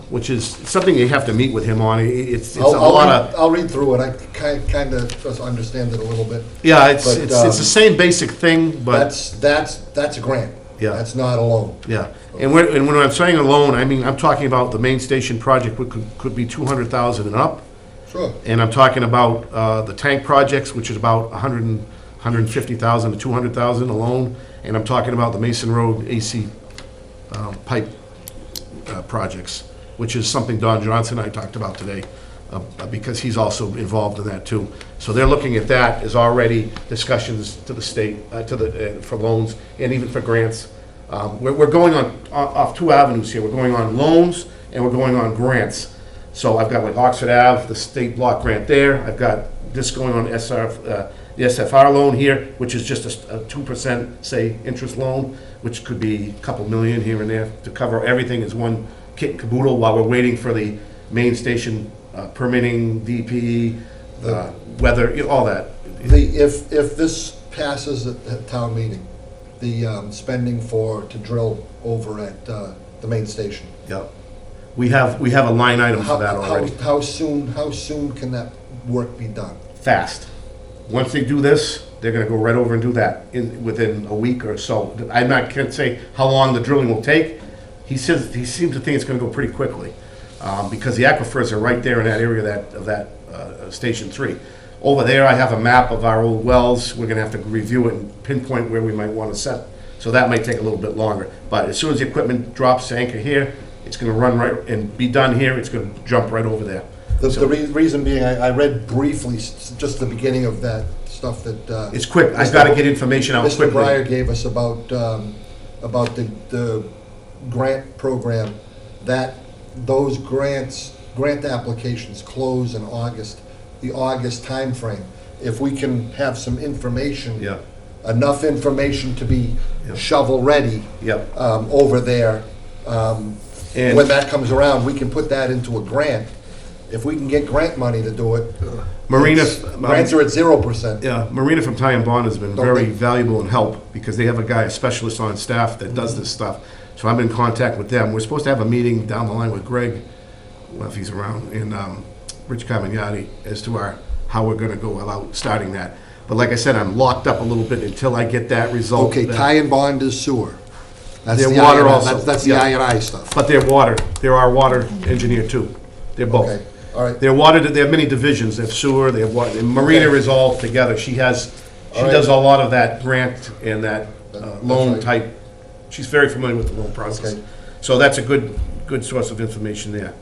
which is something you have to meet with him on. It's a lot of... I'll read through it. I kind of understand it a little bit. Yeah, it's the same basic thing, but... That's a grant. Yeah. That's not a loan. Yeah, and when I'm saying a loan, I mean, I'm talking about the main station project, which could be $200,000 and up. Sure. And I'm talking about the tank projects, which is about $150,000 to $200,000 a loan. And I'm talking about the Mason Road AC pipe projects, which is something Don Johnson and I talked about today, because he's also involved in that too. So they're looking at that as already discussions to the state, for loans and even for grants. We're going off two avenues here. We're going on loans and we're going on grants. So I've got like Oxford Ave, the state block grant there. I've got this going on the SFR loan here, which is just a 2%, say, interest loan, which could be a couple million here and there to cover everything as one kit and caboodle while we're waiting for the main station permitting, DP, weather, all that. If this passes at town meeting, the spending to drill over at the main station. Yep. We have a line item for that already. How soon can that work be done? Fast. Once they do this, they're gonna go right over and do that within a week or so. Can't say how long the drilling will take. He says, he seems to think it's gonna go pretty quickly, because the aquifers are right there in that area of that Station 3. Over there, I have a map of our old wells. We're gonna have to review it and pinpoint where we might wanna set. So that might take a little bit longer. But as soon as the equipment drops anchor here, it's gonna run right and be done here, it's gonna jump right over there. The reason being, I read briefly just the beginning of that stuff that... It's quick, I've gotta get information out quickly. Mr. Breyer gave us about the grant program, that those grant applications close in August, the August timeframe. If we can have some information, Yeah. enough information to be Yeah. shovel-ready Yep. over there, And- when that comes around, we can put that into a grant. If we can get grant money to do it, Marina, grants are at 0%. yeah, Marina from Ty and Bond has been Don't very they? valuable in help, because they have a guy, a specialist on staff that does this stuff. So I'm in contact with them. We're supposed to have a meeting down the line with Greg, well, if he's around, and Rich Camignati, as to how we're gonna go about starting that. But like I said, I'm locked up a little bit until I get that result. Okay, Ty and Bond is sewer. That's Their the water I&I also, That's the yeah. I&I stuff. But they're our water engineer too. They're both. Okay, all right. They're water, they have many divisions, they have sewer, they have water, and Marina is all together. She All right. does a lot of that grant and that That's loan right. type. She's very familiar with the loan process. Okay. So that's a good source of information there.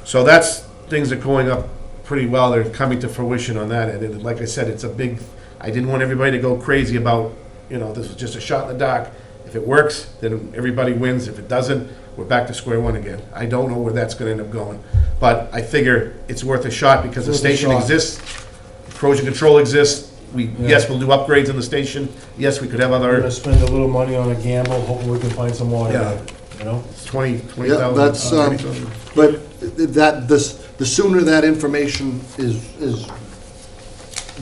So that's, things are going up pretty well, they're coming to fruition on that, and like I said, it's a big, I didn't want everybody to go crazy about, this is just a shot in the dark. If it works, then everybody wins. If it doesn't, we're back to square one again. I don't know where that's gonna end up going. But I figure it's worth a shot because the Worth a station shot. exists, corrosion control exists, yes, we'll do upgrades in the station, yes, we could have We're other, gonna spend a little money on a gamble, hoping we can find some water, Yeah. you know? 20,000. Yeah, that's, 30,000. but the sooner that information is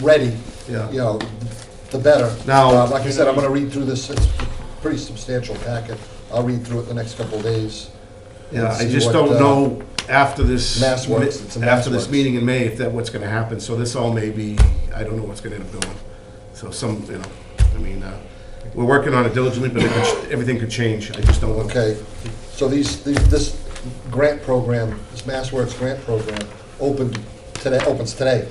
ready, Yeah. you know, the better. Now- Like I said, I'm gonna read through this, it's a pretty substantial packet. I'll read through it the next couple of days. Yeah, I See just what, don't know after this, Mass Works, it's a Mass after this Works. meeting in May, if that, what's gonna happen. So this all may be, I don't know what's gonna end up going. So some, you know, I mean, we're working on it diligently, but everything could change. I just don't know. Okay, so this grant program, this Mass Works grant program opens today.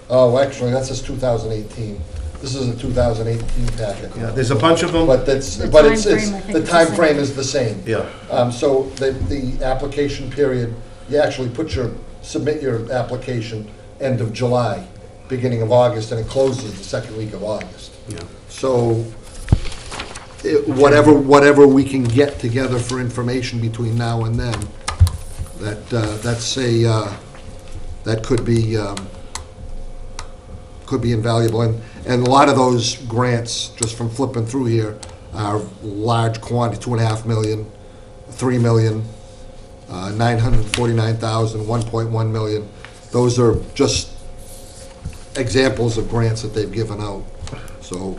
Oh, actually, that says 2018. This is a 2018 packet. Yeah, there's a bunch of them. But The it's, timeframe, I think, the is the time same. frame is the same. Yeah, So the application period, you actually submit your application end of July, beginning of August, and it closes the second week of August. yeah. So, whatever we can get together for information between now and then, that could be invaluable. And a lot of those grants, just from flipping through here, are large quantity, 2.5 million, 3 million, 949,000, 1.1 million. Those are just examples of grants that they've given out. So,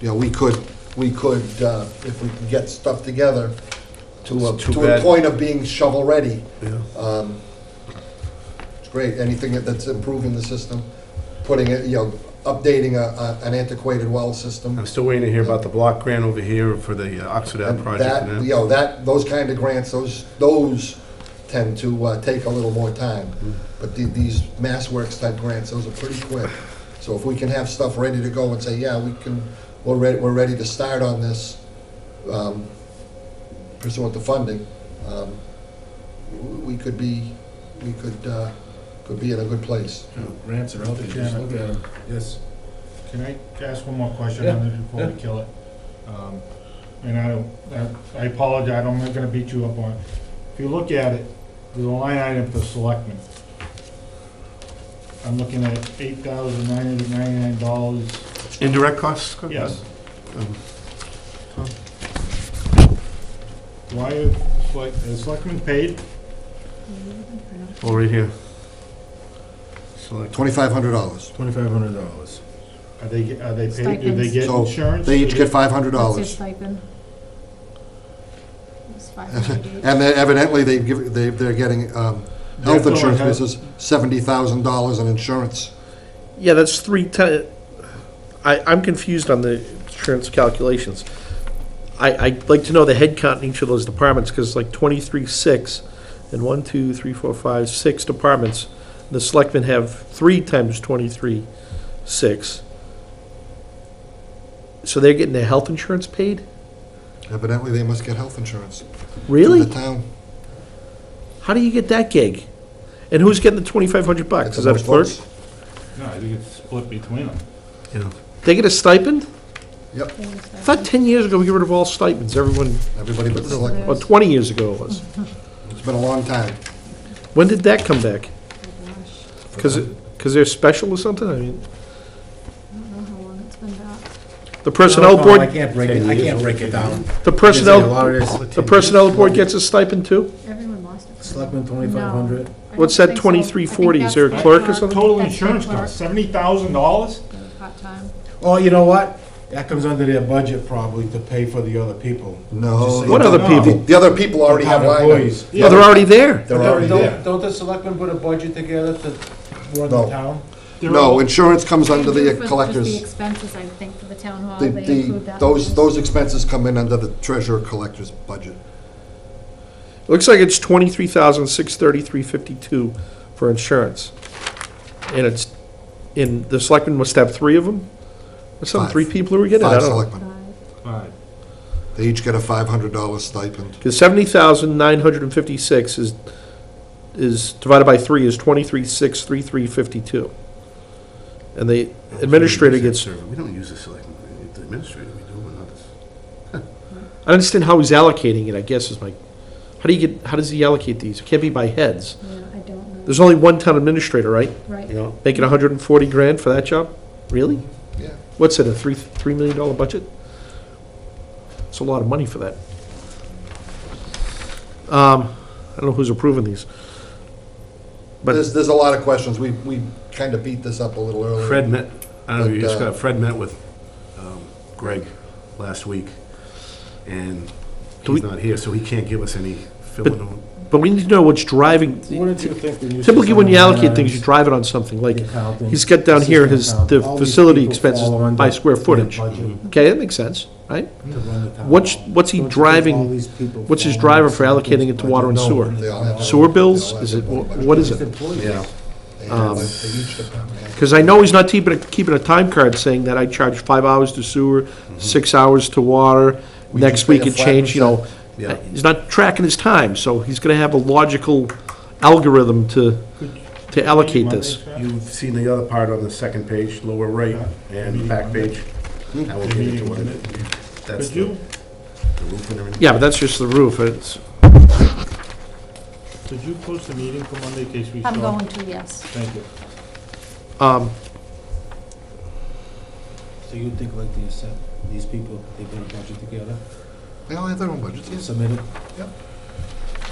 you know, we could, if we could get stuff together to It's too a bad. point of being shovel-ready, Yeah. it's great. Anything that's improving the system, putting it, you know, updating an antiquated well system. I'm still waiting to hear about the block grant over here for the Oxford Ave And project. that, and you know, those kind of grants, those tend to take a little more time. But these Mass Works type grants, those are pretty quick. So if we can have stuff ready to go and say, yeah, we're ready to start on this, pursuant to funding, we could be in a good place. Grants are out there, just look at them, yes. Can I ask one more question Yeah, on this before we yeah. kill it? And I apologize, I'm not gonna beat you up on it. If you look at it, there's a line item for selectmen. I'm looking at $8,999. Indirect costs? Scott? Yes. Um, Why is selectmen paid? Oh, right here. Select. $2,500. $2,500. Are they paid? Do they Stipends. get So insurance? they each get That's their $500. stipend. It's $500 each. And then evidently they're getting health Therefore, insurance, have- this is $70,000 in insurance. Yeah, that's I'm confused on the insurance calculations. I'd like to know the head count in each of those departments, because like 23.6, and 1, 2, 3, 4, 5, 6 departments. The selectmen have 3 times 23.6. So they're getting their health insurance paid? Evidently, they must get health insurance. Really? Through the town. How do you get that gig? And who's getting the $2,500? It's Is that a most clerk? votes. No, I think it's split between them. Yeah. They get a stipend? Yep, I thought 10 years ago we got rid of all stipends. Everyone, everybody but the select. or 20 years ago it was. It's been a long time. When did that come back? Oh, gosh. Because they're special or something? I mean, I don't know how long it's been back. the personnel I board, can't break it, I can't break it down. the A lot personnel, of this, the personnel board gets a stipend too? Everyone lost it. Selectmen, 2,500. No, I What's don't that think so. 2340? I Is there a think clerk or that's something? Total That's insurance their cost, $70,000? Part-time. Oh, you know what? That comes under their budget probably to pay for the other people. No. Just say- What other No. people? The other people already have Town line employees. items. Oh, they're already there. They're already Don't- there. Don't the selectmen put a budget together to run No. the town? No, insurance comes under They the do for Just collectors. the expenses, I think, for the town hall, The- they the- include that. Those expenses come in under the treasurer collector's budget. It looks like it's $23,633.52 for insurance. And the selectmen must have 3 of them? Or something, 5. 3 people who are getting it? I Five don't know. selectmen. Alright. They each get a $500 stipend. Because 70,956 is divided by 3 is 23,633.52. And the administrator gets, We don't use this, like, the administrator, we do, but not this. I don't understand how he's allocating it, I guess is my, how does he allocate these? It can't be by heads. Yeah, I don't know. There's only one town administrator, right? Right. Making 140 grand for that job? Really? Yeah. What's it, a $3 million budget? It's a lot of money for that. I don't know who's approving these. But There's a lot of questions. We kind of beat this up a little earlier. Fred met, I don't know if you just But, got, Fred met with Greg last week, and Do he's we- not here, so he can't give us any filling. but we need to know what's driving. What did you think when you? Typically, when you allocate things, you drive it on something, like, he's got down here the facility expenses by square footage. Okay, that makes sense, right? What's he driving, what's his driver for allocating it to water and sewer? They all have- Sewer bills? they all Is have it, their own budget. what is it? Yeah. They have, like, each department has- Because I know he's not keeping a time card saying that I charge 5 hours to sewer, 6 hours to water, We next just pay week a it flat changed, you know. Yeah. He's not tracking his time, so he's gonna have a logical algorithm to allocate this. You've seen the other part on the second page, lower right, and back page. I will get into what it, that's Could the you, the roof and everything. Yeah, but that's just the roof. It's, could you post a meeting for Monday in case we saw? I'm going to, yes. Thank you. So you think like these people, they put a budget together, They all have their own budgets, yes. submit it?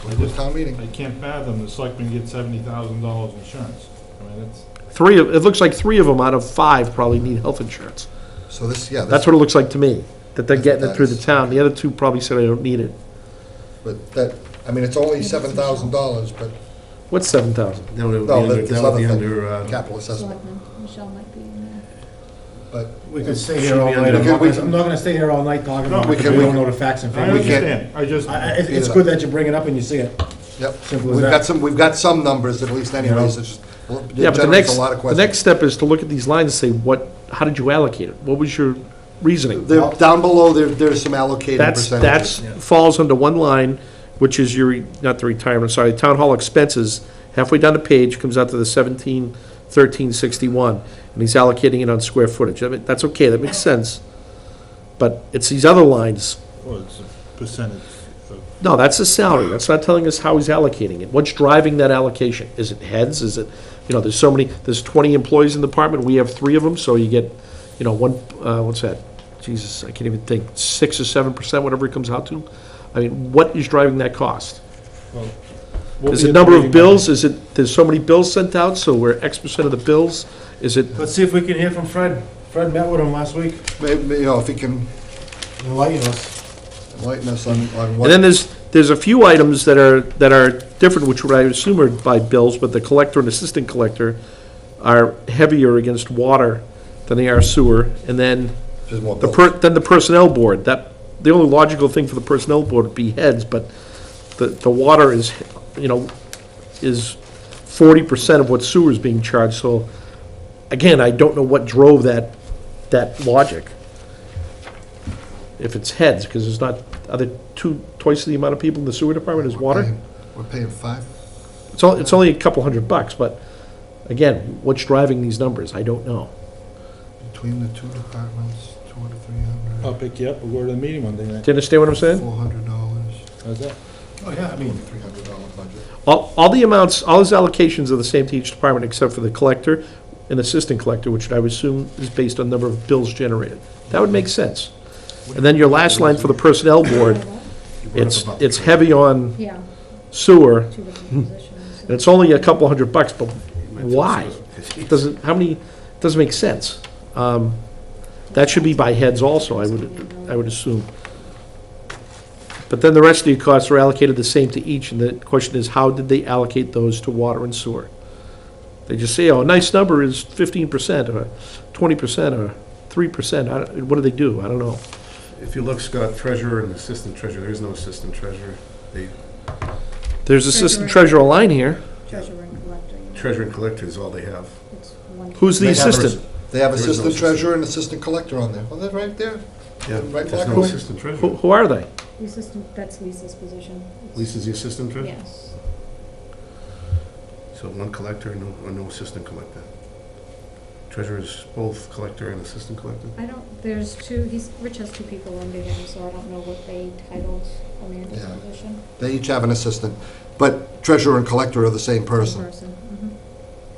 Go to town meeting. I can't fathom the selectmen get $70,000 insurance. I mean, that's, it looks like 3 of them out of 5 probably need health insurance. So this, yeah, That's this, what it looks like to me, that they're That's getting what it that through the is. town. The other 2 probably said I don't need it. but that, I mean, it's only $7,000, but What's 7,000? That would be No, under, this that would other be thing. under, capital assessment. Selectmen, Michelle might be in there. But We could stay here all night. I'm not gonna stay here all night talking about No, it, because we don't know the facts and I figures. understand, I just, It's good that you bring it up and you see it. Yep, Simple as we've that. we've got some numbers at least anyways, it's just, Yeah, but the generates a lot of the questions. next step is to look at these lines and say, how did you allocate it? What was your reasoning? There, down below, there's some allocated That's percentages. falls under one line, which is not the retirement, sorry, town hall expenses. Halfway down the page, comes out to the 17,1361, and he's allocating it on square footage. I mean, that's okay, that makes sense. But it's these other lines. well, it's a percentage of, No, that's his salary. That's not telling us how he's allocating it. What's driving that allocation? Is it heads? Is it, there's 20 employees in the department, we have 3 of them, so you get, one, what's that? Jesus, I can't even think, 6 or 7%, whatever it comes out to. I mean, what is driving that cost? well. Is it number of bills? Is it, there's so many bills sent out, so we're X% of the bills? Is it, Let's see if we can hear from Fred. Fred met with him last week, Maybe, if he can enlighten us. enlighten us on and what, then there's a few items that are different, which I assume are by bills, but the collector and assistant collector are heavier against water than they are sewer. And then there's more the bills. then the personnel board, the only logical thing for the personnel board would be heads, but the water is 40% of what sewer is being charged, so, again, I don't know what drove that logic. If it's heads, because there's not, are there twice the amount of people in the sewer department as water? We're paying 5. It's only a couple $100, but, again, what's driving these numbers? I don't know. Between the 2 departments, 200 to 300. I'll pick you up, we'll go to the meeting Monday night. Do you understand what I'm saying? $400, How's that? Oh, yeah, I mean, $300 budget. All the amounts, all his allocations are the same to each department, except for the collector and assistant collector, which I would assume is based on number of bills generated. That would make sense. And then your last line for the personnel board, it's heavy on Yeah, sewer, 2 different positions. and it's only a couple $100, but why? It doesn't make sense. That should be by heads also, I would assume. But then the rest of the costs are allocated the same to each, and the question is, how did they allocate those to water and sewer? They just say, oh, a nice number is 15%, or 20%, or 3%. What do they do? I don't know. if you look, Scott, treasurer and assistant treasurer, there is no assistant treasurer. They, There's assistant treasurer line here. Treasurer and collector. treasurer and collector is all they have. It's one. Who's the They have assistant? They have There is no assistant assistant. treasurer and assistant collector on there. Well, they're right there. Yeah, Right there's back no away. assistant treasurer. Who are they? The assistant, that's Lisa's position. It's- Lisa's the assistant treasurer? Yes. So one collector or no assistant collector? Treasurer's both collector and assistant collector? I don't, there's 2, Rich has 2 people under him, so I don't know what they titled Amanda's Yeah. position. They each have an assistant, but treasurer and collector are the same person. Mhm.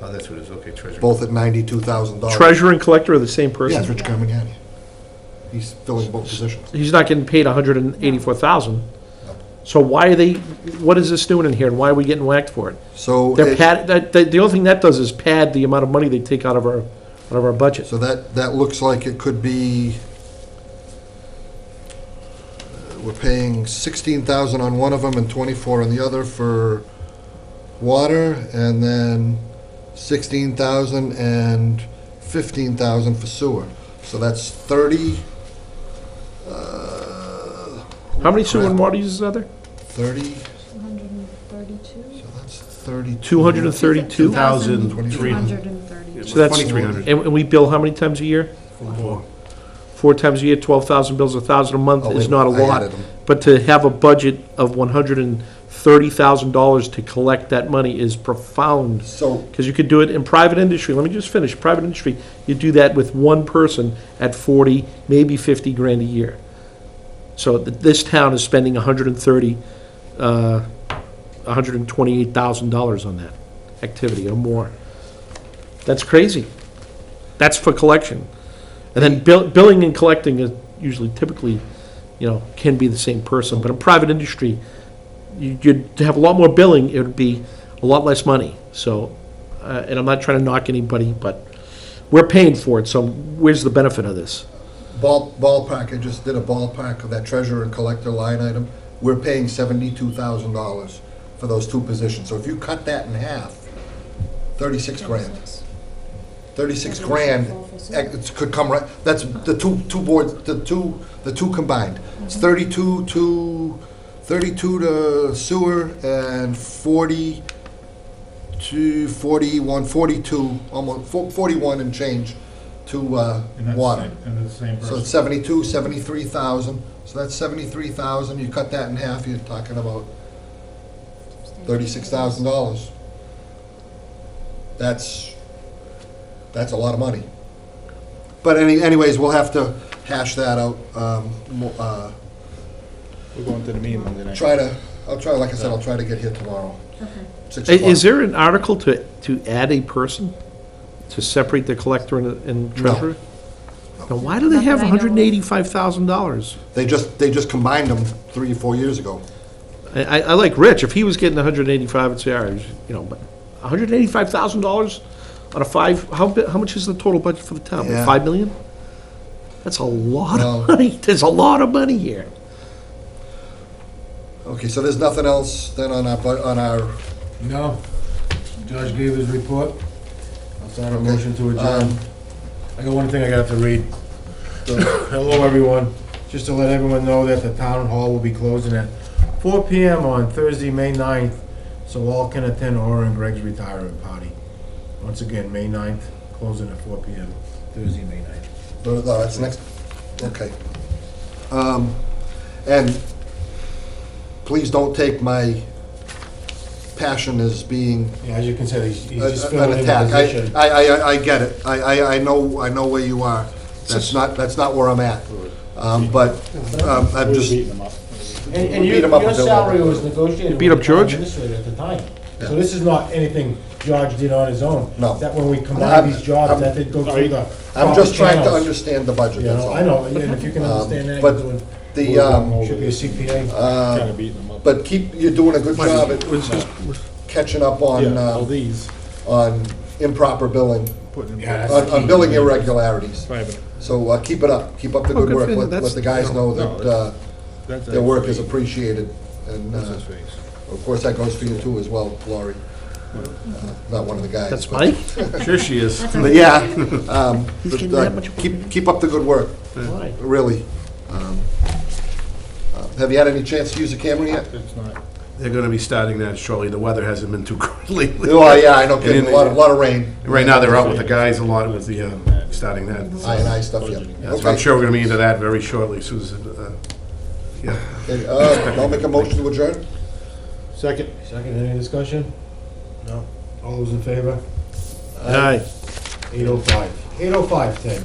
Oh, that's what it is, okay, treasurer. both at $92,000. Treasurer and collector are the same person? Yeah, it's Rich Carmignani. He's filling both positions. He's not getting paid 184,000. So why are they, what is this doing in here, and why are we getting whacked for it? So, They're the only thing that does is pad the amount of money they take out of our budget. so that looks like it could be, we're paying 16,000 on one of them and 24 on the other for water, and then 16,000 and 15,000 for sewer. So that's 30. How many sewer and water users are there? 30, 232? so that's 32. 232? 2,330. So that's, 2,300. and we bill how many times a year? 4 times a year, 12,000 bills, 1,000 a month Oh, is wait, not a I lot. added them. But to have a budget of $130,000 to collect that money is profound. So, Because you could do it in private industry. Let me just finish. Private industry, you do that with one person at 40, maybe 50 grand a year. So this town is spending $128,000 on that activity or more. That's crazy. That's for collection. And then billing and collecting is usually typically, can be the same person. But in private industry, you'd have a lot more billing, it would be a lot less money. So, and I'm not trying to knock anybody, but we're paying for it, so where's the benefit of this? ballpark, I just did a ballpark of that treasurer and collector line item. We're paying $72,000 for those two positions. So if you cut that in half, 36 grand. 36 grand, it could come right, that's the two boards, the two combined. It's 32 to sewer and 40 to 41, 42, almost 41 and change to And that's water. And the same So person. it's 72, 73,000. So that's 73,000. You cut that in half, you're talking about $36,000. That's a lot of money. But anyways, we'll have to hash that out. We're going to the meeting Monday night. I'll try, like I said, I'll try to get here tomorrow. Okay. 6 Is o'clock. there an article to add a person to separate the collector and treasurer? Now, why do they Not have that I know of. $185,000? They just combined them 3 or 4 years ago. I like Rich, if he was getting 185, I'd say, all right, but $185,000 on a how much is the total budget for the town? Yeah. 5 million? That's a lot Well- of money. There's a lot of money here. Okay, so there's nothing else then on our, No. Judge gave his report. I'll start a Okay. motion to adjourn. I got one thing I got to read. Hello, everyone. Just to let everyone know that the town hall will be closing at 4 PM on Thursday, May 9th, so all can attend Orr and Greg's retirement party. Once again, May 9th, closing at 4 PM, Thursday, May 9th. no, that's next, okay. And please don't take my passion as being Yeah, as you can see, he's just an filling in the attack. position. I get it. I know where you are. That's not where I'm at. But I'm We're just, beating them up. And Beat him up your until- salary was negotiated Beat with up the town George? administrator at the time. So this is not anything George did on his own. No. That when we combine these jobs, I'm- that did go through the I'm just proper trying to channels. understand the budget, You that's know, all. I know, and if you can understand that, but you're doing, The, should be a CPA. Kind of beating them up. but you're doing a good job at catching up on, Yeah, all these, on improper billing, putting them. Yeah, that's on billing irregularities. Private. So keep it up, keep up the Oh, good good work. for you. Let That's- the guys know no, that That's their work is actually- appreciated. And What's his face? of course, that goes for you too as well, Laurie. Not one of the guys. That's but- Mike? Sure she is. But yeah, He's but, getting that much. keep up the good work, Why? really. Have you had any chance to use the camera yet? It's not. They're gonna be starting that shortly. The weather hasn't been too good lately. Oh, yeah, I know, And kidding, in a lot of rain. Right now, they're out with the guys a lot with the, starting that. I stuff, yeah. Yeah, so I'm sure we're gonna be into that very shortly, as soon as, yeah. Okay, I'll make a motion to adjourn. Second. Second, any discussion? No. All those in favor? Aye. 8:05. 8:05, Ted.